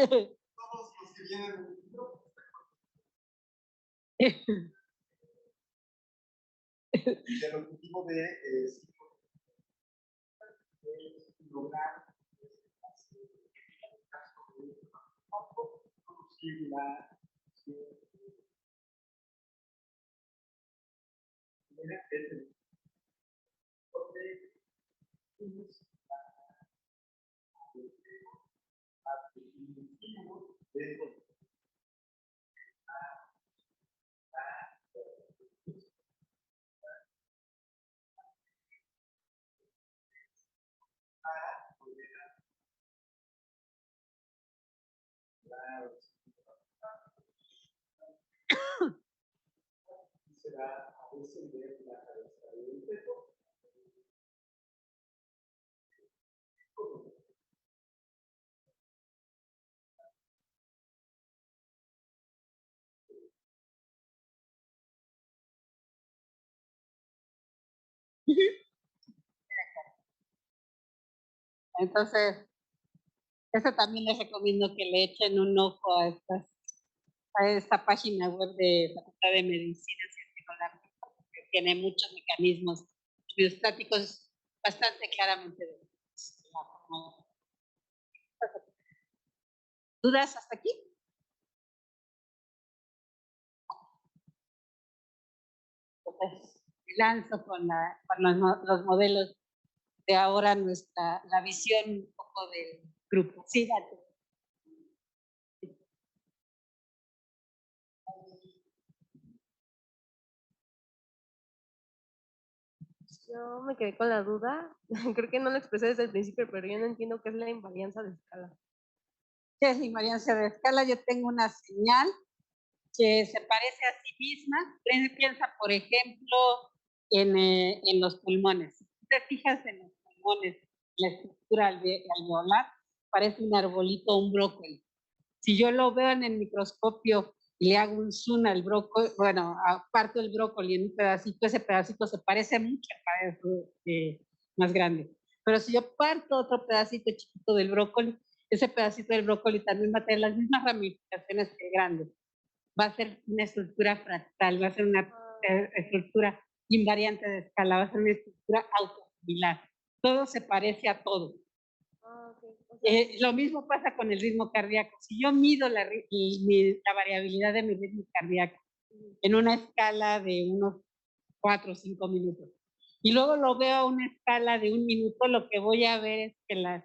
todos los que vienen en el libro. El objetivo de lograr Entonces, eso también les recomiendo que le echen un ojo a esta página web de Facultad de Medicina, si es que no la han visto, porque tiene muchos mecanismos biostáticos bastante claramente definidos. ¿Dudas hasta aquí? Entonces, lanzo con los modelos de ahora la visión un poco del grupo. Sí, date. Yo me quedé con la duda, creo que no lo expresé desde el principio, pero yo no entiendo qué es la invarianza de escala. ¿Qué es invariancia de escala? Yo tengo una señal que se parece a sí misma. Piensa, por ejemplo, en los pulmones. Si te fijas en los pulmones, la estructura alveolar, parece un arbolito, un brócoli. Si yo lo veo en el microscopio y le hago un zoom al brócoli, bueno, parto el brócoli en un pedacito, ese pedacito se parece mucho al pedacito más grande. Pero si yo parto otro pedacito chiquito del brócoli, ese pedacito del brócoli también va a tener las mismas ramificaciones que el grande. Va a ser una estructura fractal, va a ser una estructura invariante de escala, va a ser una estructura autosimilar. Todo se parece a todo. Okay. Lo mismo pasa con el ritmo cardíaco. Si yo mido la variabilidad de mi ritmo cardíaco en una escala de unos 4 o 5 minutos y luego lo veo a una escala de 1 minuto, lo que voy a ver es que las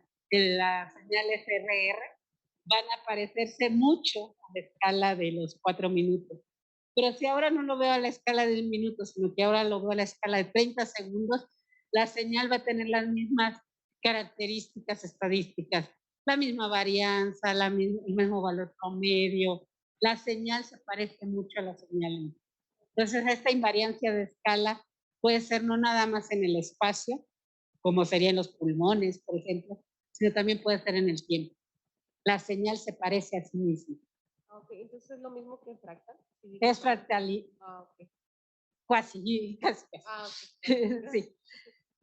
señales RR van a parecerse mucho a la escala de los 4 minutos. Pero si ahora no lo veo a la escala de 1 minuto, sino que ahora lo veo a la escala de 30 segundos, la señal va a tener las mismas características estadísticas, la misma varianza, el mismo valor promedio, la señal se parece mucho a la señal. Entonces, esta invariancia de escala puede ser no nada más en el espacio, como sería en los pulmones, por ejemplo, sino también puede ser en el tiempo. La señal se parece a sí misma. Okay, entonces es lo mismo que fractal. Es fractal. Okay. Casi. Okay. Sí.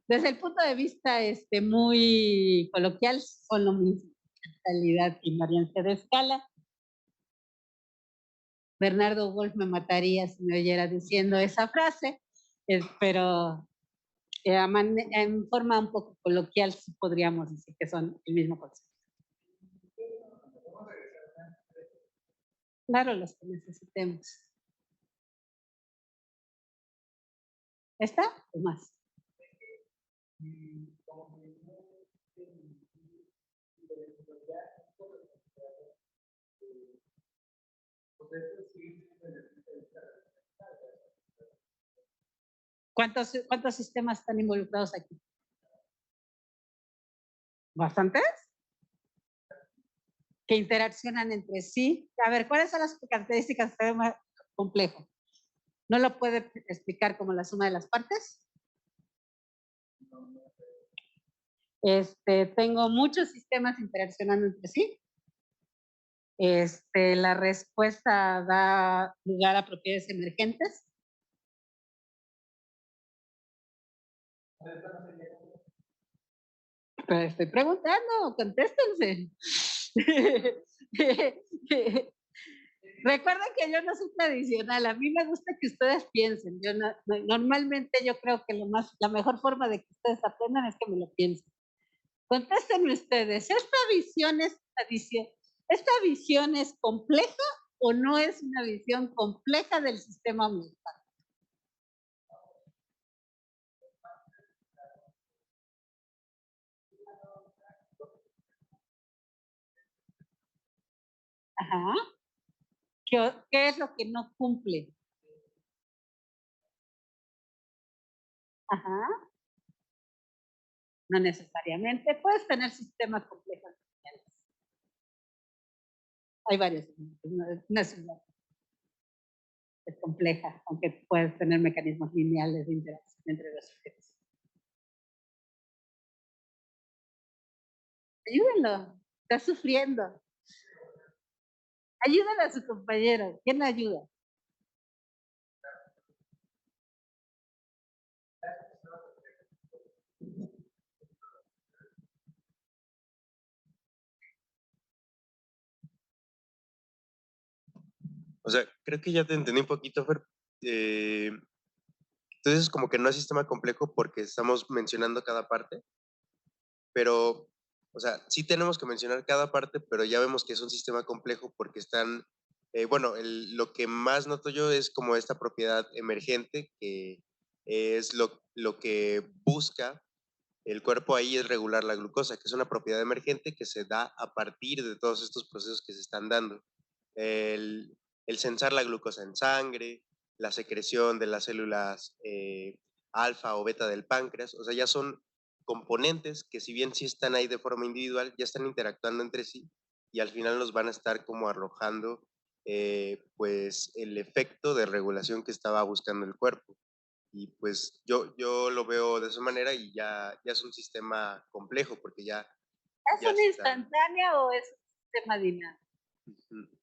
Desde el punto de vista muy coloquial, son lo mismo, fractalidad y invariancia de escala. Bernardo Wolf me mataría si me oyera diciendo esa frase, pero En forma un poco coloquial, sí podríamos decir que son el mismo concepto. Claro, los que necesitemos. ¿Esta o más? ¿Cuántos sistemas están involucrados aquí? ¿Bastantes? Que interaccionan entre sí. A ver, ¿cuáles son las características del sistema complejo? ¿No lo puede explicar como la suma de las partes? Tengo muchos sistemas interaccionando entre sí. La respuesta da lugar a propiedades emergentes. Pero estoy preguntando, contéstense. Recuerden que yo no soy tradicional, a mí me gusta que ustedes piensen. Normalmente yo creo que la mejor forma de que ustedes aprendan es que me lo piensen. Contéstenme ustedes, ¿esta visión es compleja o no es una visión compleja del sistema homeostático? Ajá. ¿Qué es lo que no cumple? Ajá. No necesariamente. Puedes tener sistemas complejos. Hay varios. No es compleja, aunque puedes tener mecanismos lineales de interacción entre los objetos. Ayúdenlo. Está sufriendo. Ayúdenle a su compañero. ¿Quién ayuda? O sea, creo que ya te entendí un poquito, Fer. Entonces, como que no es sistema complejo porque estamos mencionando cada parte, pero, o sea, sí tenemos que mencionar cada parte, pero ya vemos que es un sistema complejo porque están, bueno, lo que más noto yo es como esta propiedad emergente, que es lo que busca el cuerpo ahí, es regular la glucosa, que es una propiedad emergente que se da a partir de todos estos procesos que se están dando. El sensar la glucosa en sangre, la secreción de las células alfa o beta del páncreas, o sea, ya son componentes que si bien sí están ahí de forma individual, ya están interactuando entre sí y al final nos van a estar como arrojando pues el efecto de regulación que estaba buscando el cuerpo. Y pues yo lo veo de esa manera y ya es un sistema complejo porque ya... ¿Es ya una está. instantánea o es un sistema dinámico? Ujú.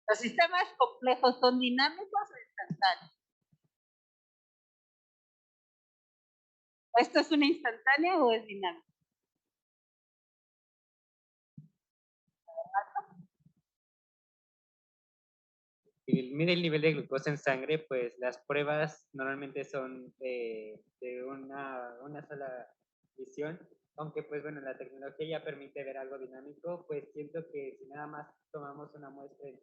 ¿Los sistemas complejos son dinámicos o instantáneos? ¿Esto es una instantánea o es dinámico? Si mide el nivel de glucosa en sangre, pues las pruebas normalmente son de una sola visión, aunque pues bueno, la tecnología ya permite ver algo dinámico, pues siento que si nada más tomamos una muestra en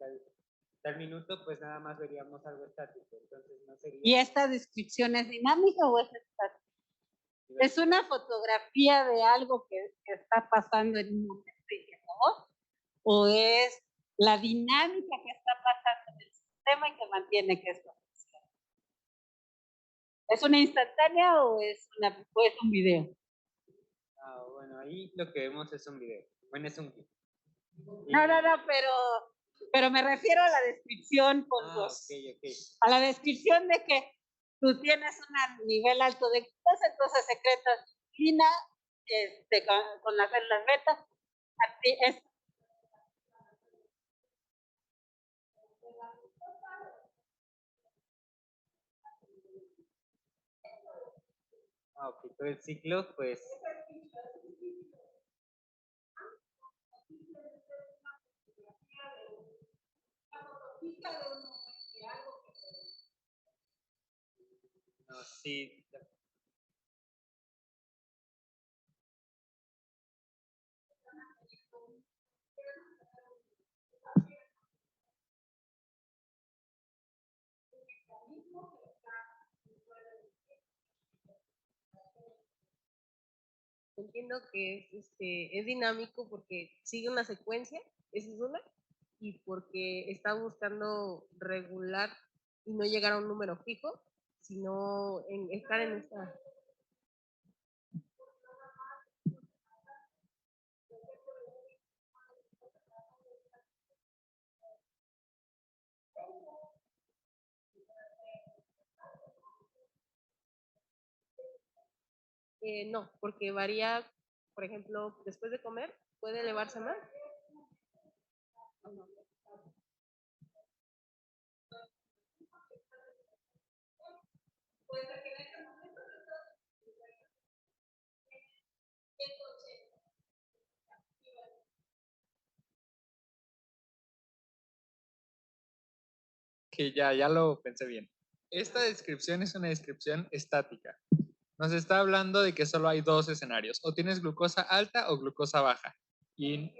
tal minuto, pues nada más veríamos algo estático, entonces no sería... ¿Y esta descripción es dinámica o es estática? ¿Es una fotografía de algo que está pasando en un momento y que no? ¿O es la dinámica que está pasando en el sistema y que mantiene que esto funcione? ¿Es una instantánea o es un video? Ah, bueno, ahí lo que vemos es un video. Bueno, es un... No, pero me refiero a la descripción a la descripción de que tú tienes un nivel alto de glucosa, entonces secretas insulina con las células beta. Ok, todo el ciclo, pues... No, sí, Entiendo que es dinámico porque sigue una secuencia, esa es una, y porque está buscando regular y no llegar a un número fijo, sino en estar en esta. No, porque varía, por ejemplo, después de comer puede elevarse más. Que ya lo pensé bien. Esta descripción es una descripción estática. Nos está hablando de que solo hay dos escenarios. O tienes glucosa alta o glucosa baja. Y,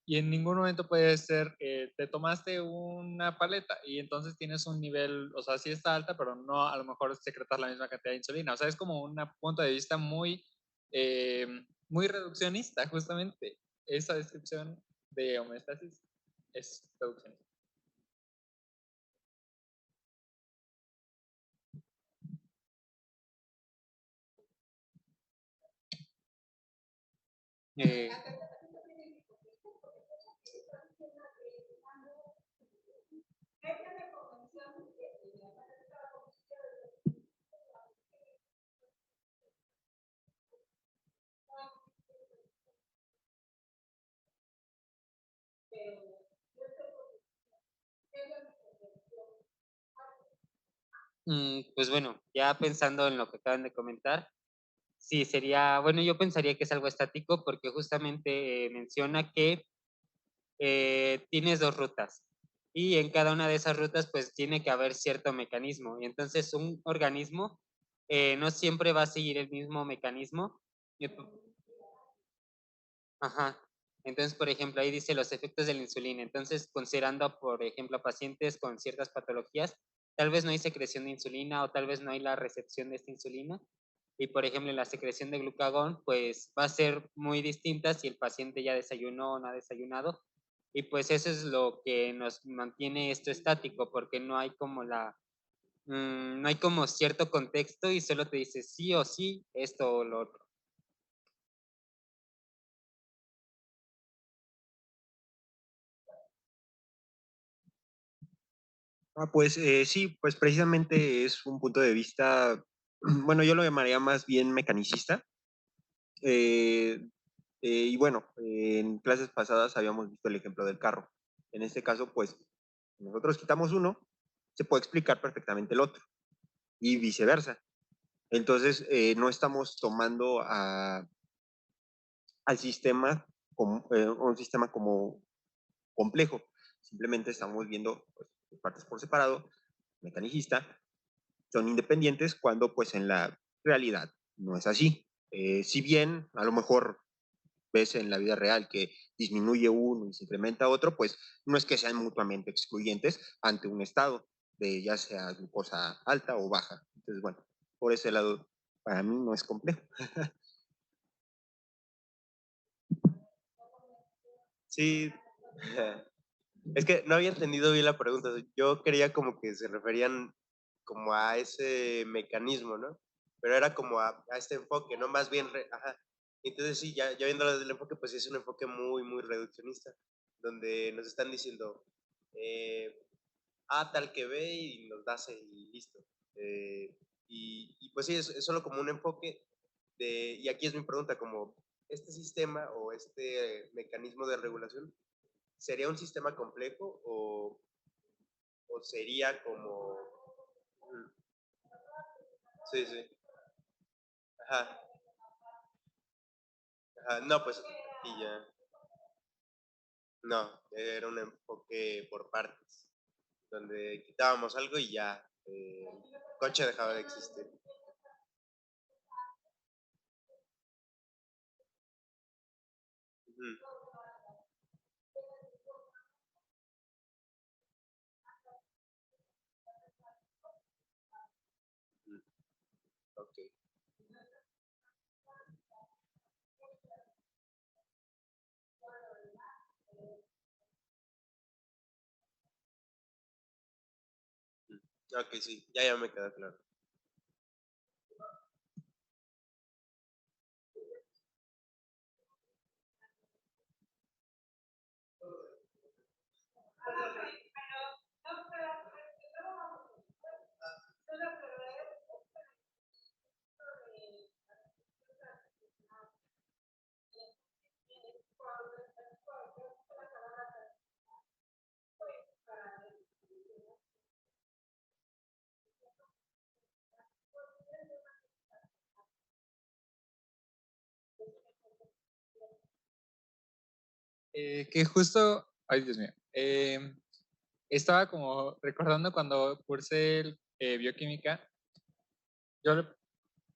y en ningún momento puede ser, te tomaste una paleta y entonces tienes un nivel, o sea, sí está alta, pero no a lo mejor secretas la misma cantidad de insulina. O sea, es como un punto de vista muy reduccionista, justamente. Esa descripción de homeostasis es reduccionista. Pues bueno, ya pensando en lo que acaban de comentar, sí sería, bueno, yo pensaría que es algo estático porque justamente menciona que tienes dos rutas y en cada una de esas rutas pues tiene que haber cierto mecanismo y entonces un organismo no siempre va a seguir el mismo mecanismo. Ajá. Entonces, por ejemplo, ahí dice los efectos de la insulina. Entonces, considerando, por ejemplo, a pacientes con ciertas patologías, tal vez no hay secreción de insulina o tal vez no hay la recepción de esta insulina. Y, por ejemplo, la secreción de glucagón, pues va a ser muy distinta si el paciente ya desayunó o no ha desayunado. Y pues eso es lo que nos mantiene esto estático, porque no hay como no hay como cierto contexto y solo te dice sí o sí, esto o lo otro. Pues sí, pues precisamente es un punto de vista, bueno, yo lo llamaría más bien mecanicista. Y bueno, en clases pasadas habíamos visto el ejemplo del carro. En este caso, pues, si nosotros quitamos uno, se puede explicar perfectamente el otro y viceversa. Entonces, no estamos tomando al sistema como un sistema como complejo. Simplemente estamos viendo pues, partes por separado, mecanicista, son independientes cuando pues en la realidad no es así. Si bien a lo mejor ves en la vida real que disminuye uno y se incrementa otro, pues no es que sean mutuamente excluyentes ante un estado de ya sea glucosa alta o baja. Entonces, bueno, por ese lado, para mí no es complejo. Sí, es que no había entendido bien la pregunta. Yo creía como que se referían como a ese mecanismo, ¿no? Pero era como a este enfoque, ¿no? Más bien, ajá. Entonces sí, ya viéndolo desde el enfoque, pues sí es un enfoque muy reduccionista, donde nos están diciendo, eh, tal que ve y nos da C y listo. Y pues sí, es solo como un enfoque y aquí es mi pregunta, como este sistema o este mecanismo de regulación, ¿sería un sistema complejo o sería como... Sí, sí. Ajá, ajá. No, pues, y ya. No, era un enfoque por partes, donde quitábamos algo y ya el coche dejaba de existir. Ujú. Ok, sí, ya me queda claro. Que justo, ay Dios mío, estaba como recordando cuando cursé bioquímica,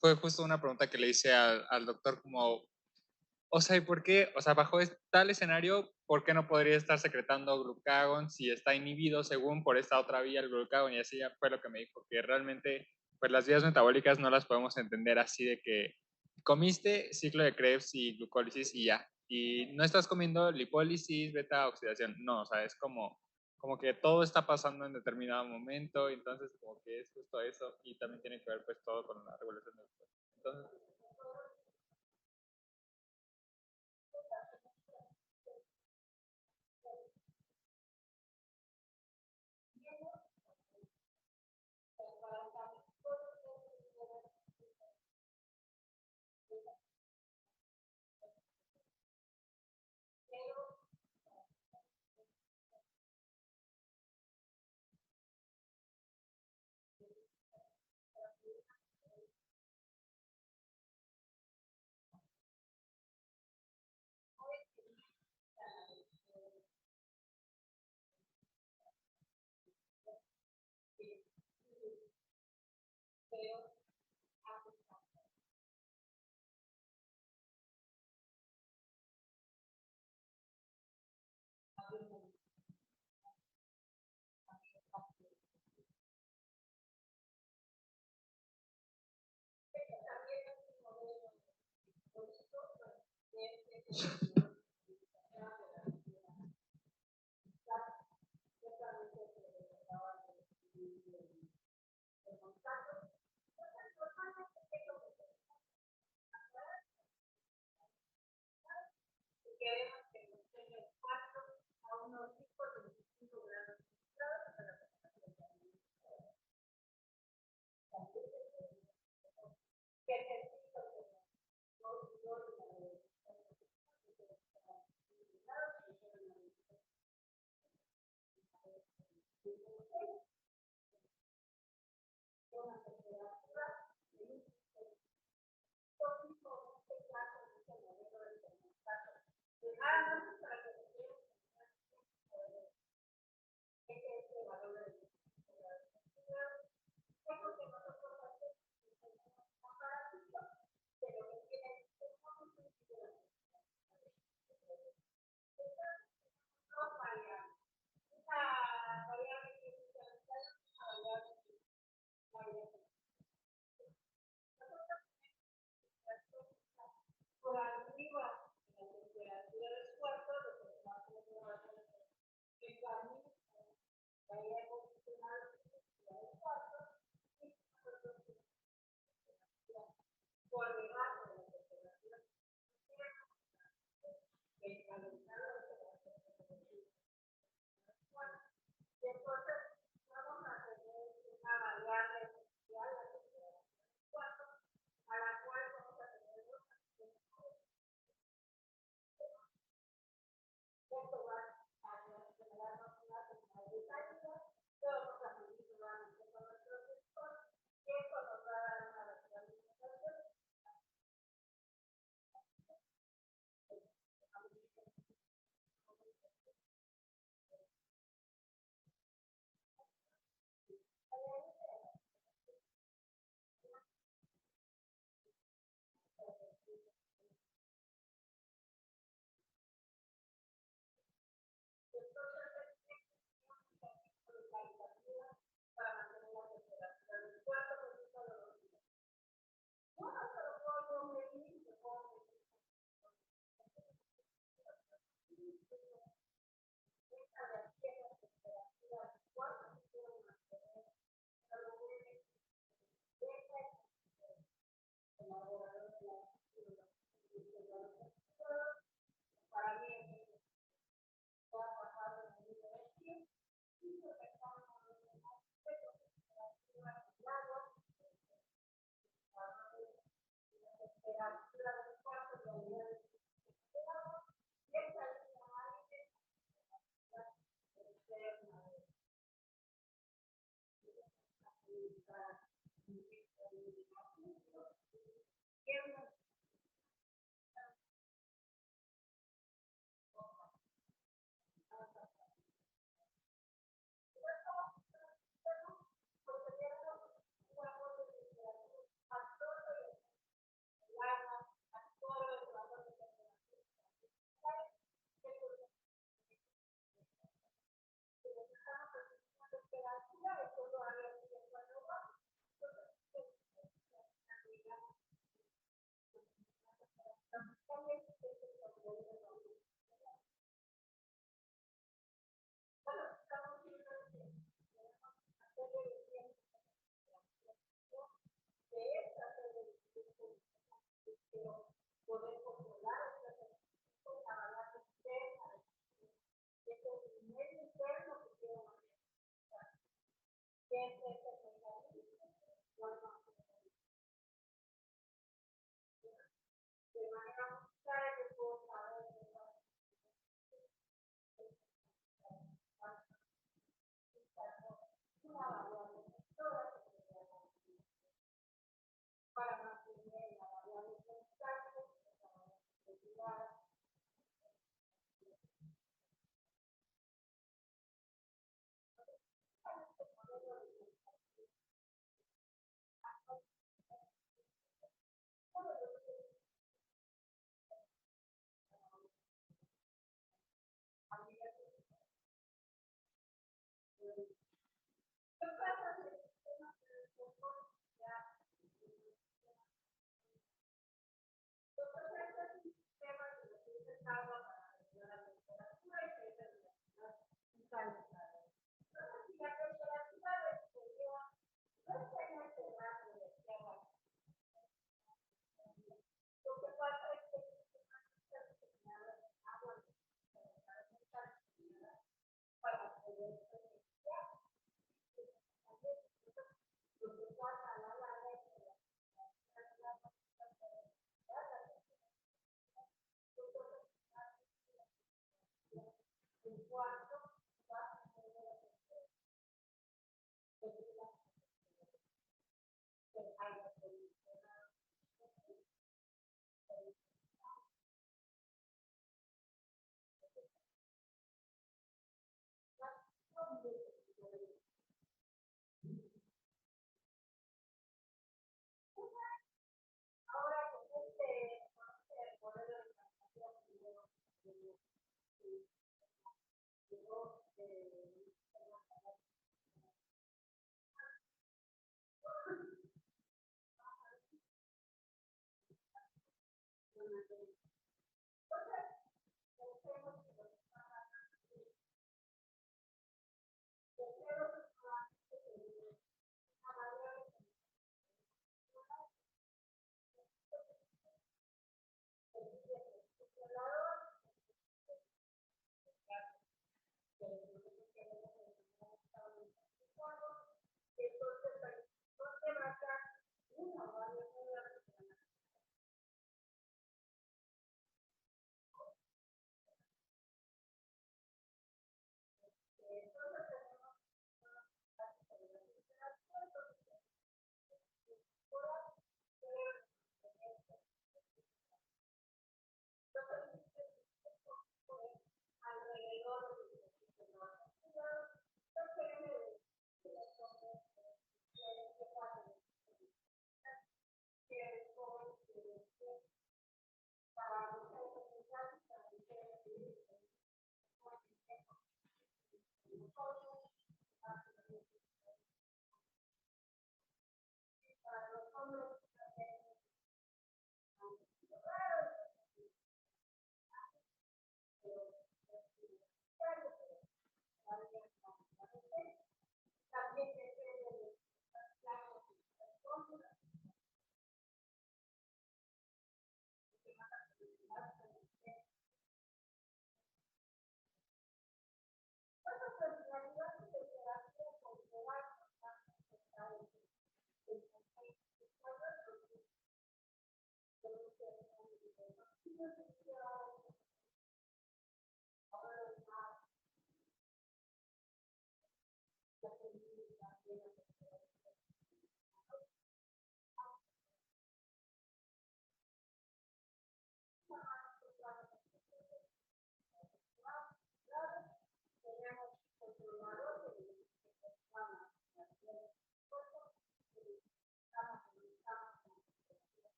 fue justo una pregunta que le hice al doctor como, o sea, ¿y por qué? O sea, bajo tal escenario, ¿por qué no podría estar secretando glucagón si está inhibido según por esta otra vía el glucagón? Y así ya fue lo que me dijo, que realmente pues las vías metabólicas no las podemos entender así de que comiste ciclo de Krebs y glucólisis y ya. Y no estás comiendo lipólisis, beta oxidación. No, o sea, es como que todo está pasando en determinado momento, y entonces como que es justo eso, y también tiene que ver pues todo con la regulación del cuerpo. Entonces,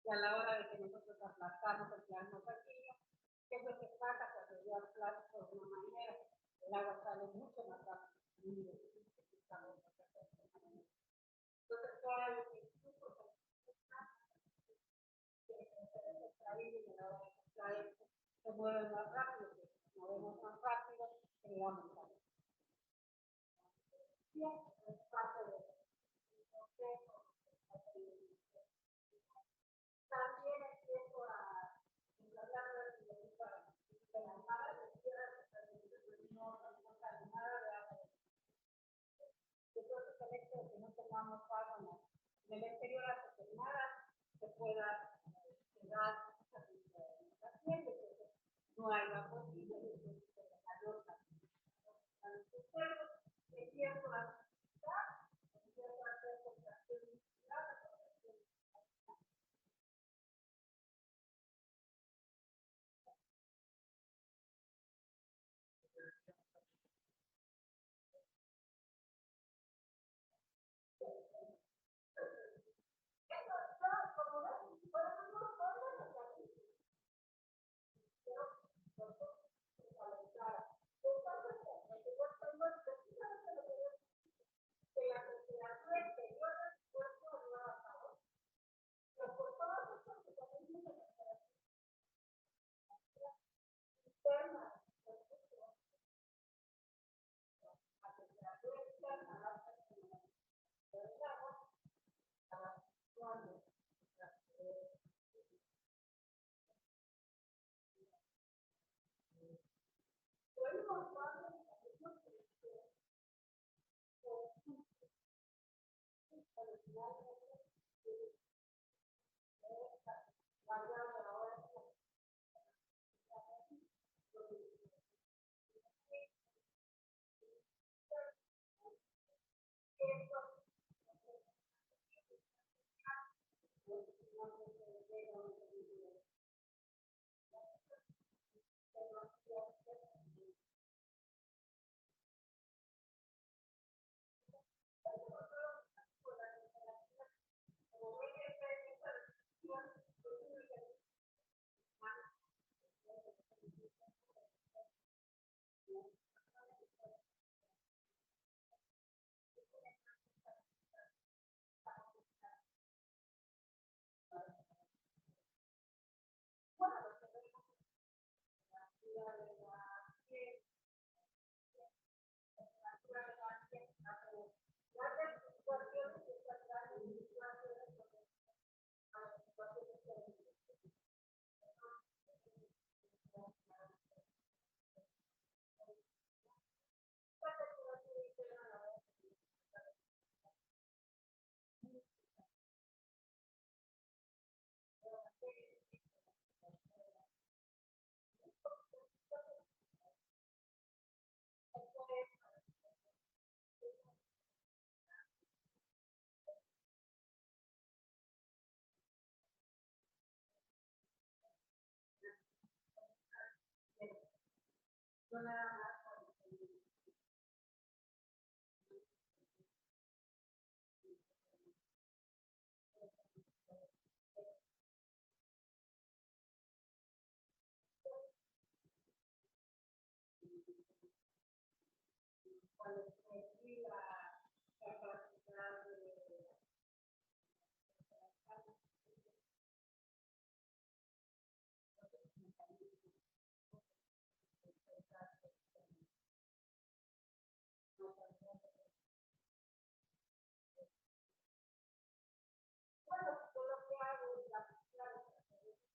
Y a la hora de que nosotros aplastamos el plasma sanguíneo, ¿qué es lo que pasa cuando yo aplasto de una manera? El agua sale mucho más rápido. Entonces, todo el flujo que se extraído y a la hora de extraer se mueve más rápido, que si movemos más rápido, creamos algo. Bien, es parte del proceso. También empiezo a hablar de la nada de tierra, no nada de agua. Entonces, el hecho de que no tengamos agua en el exterior hace que nada se pueda quedar paciente, porque no hay agua posible, entonces se desarrolla. Entonces, empiezo a hacer contracciones musculares.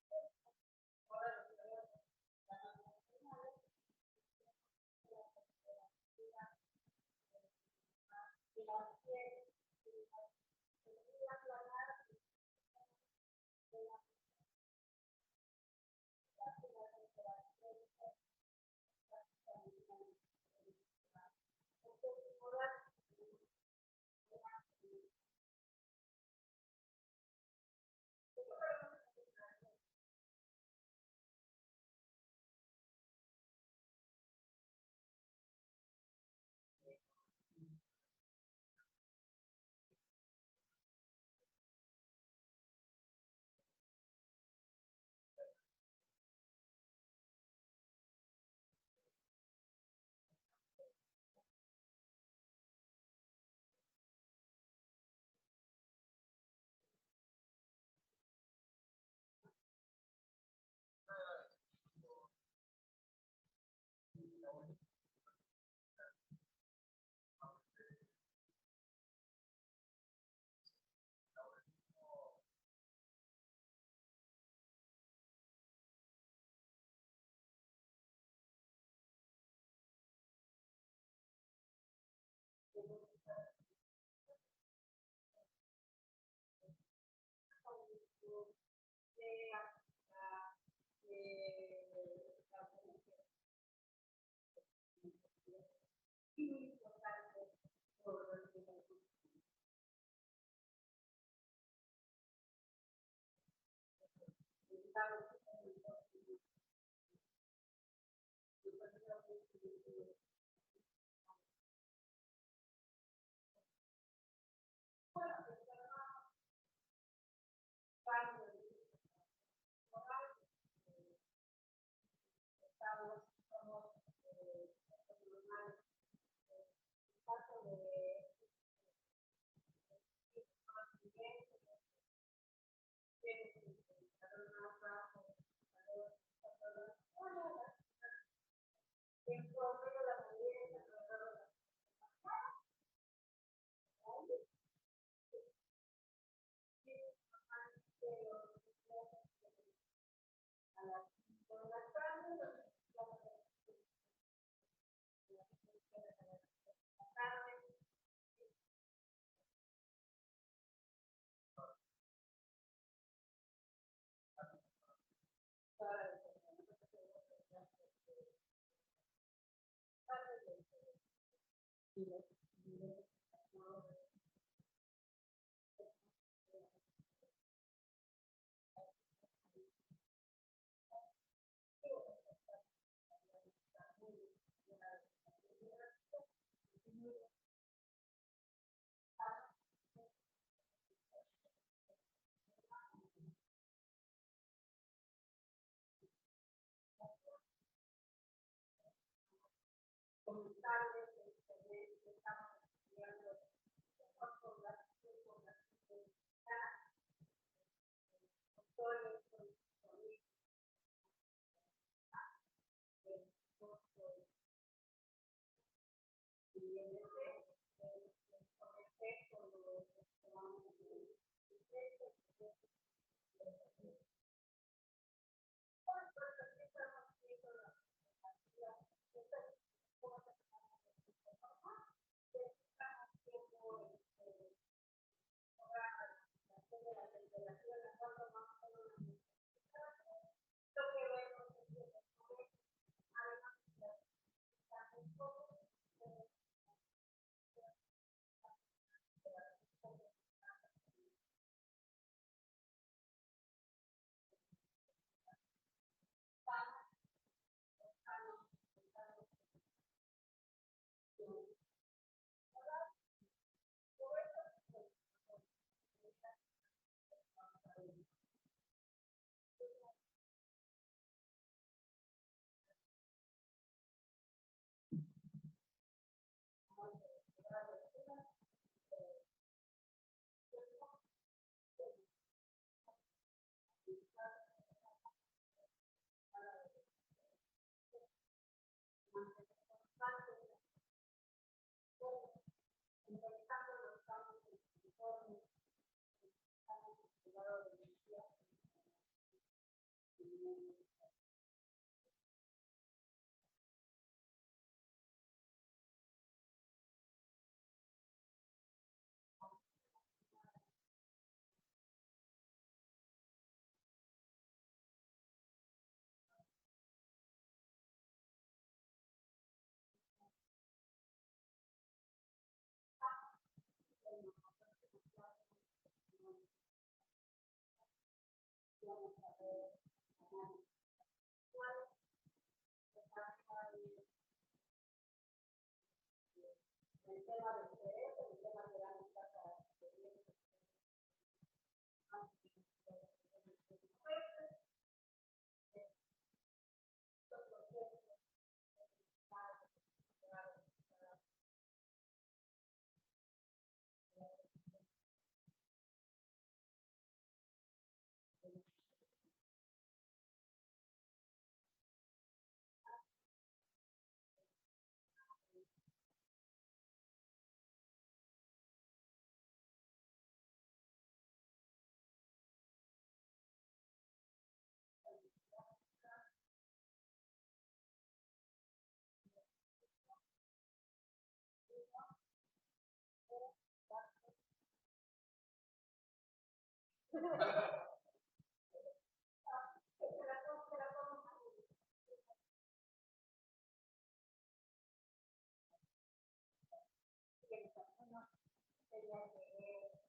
en la que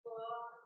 puedo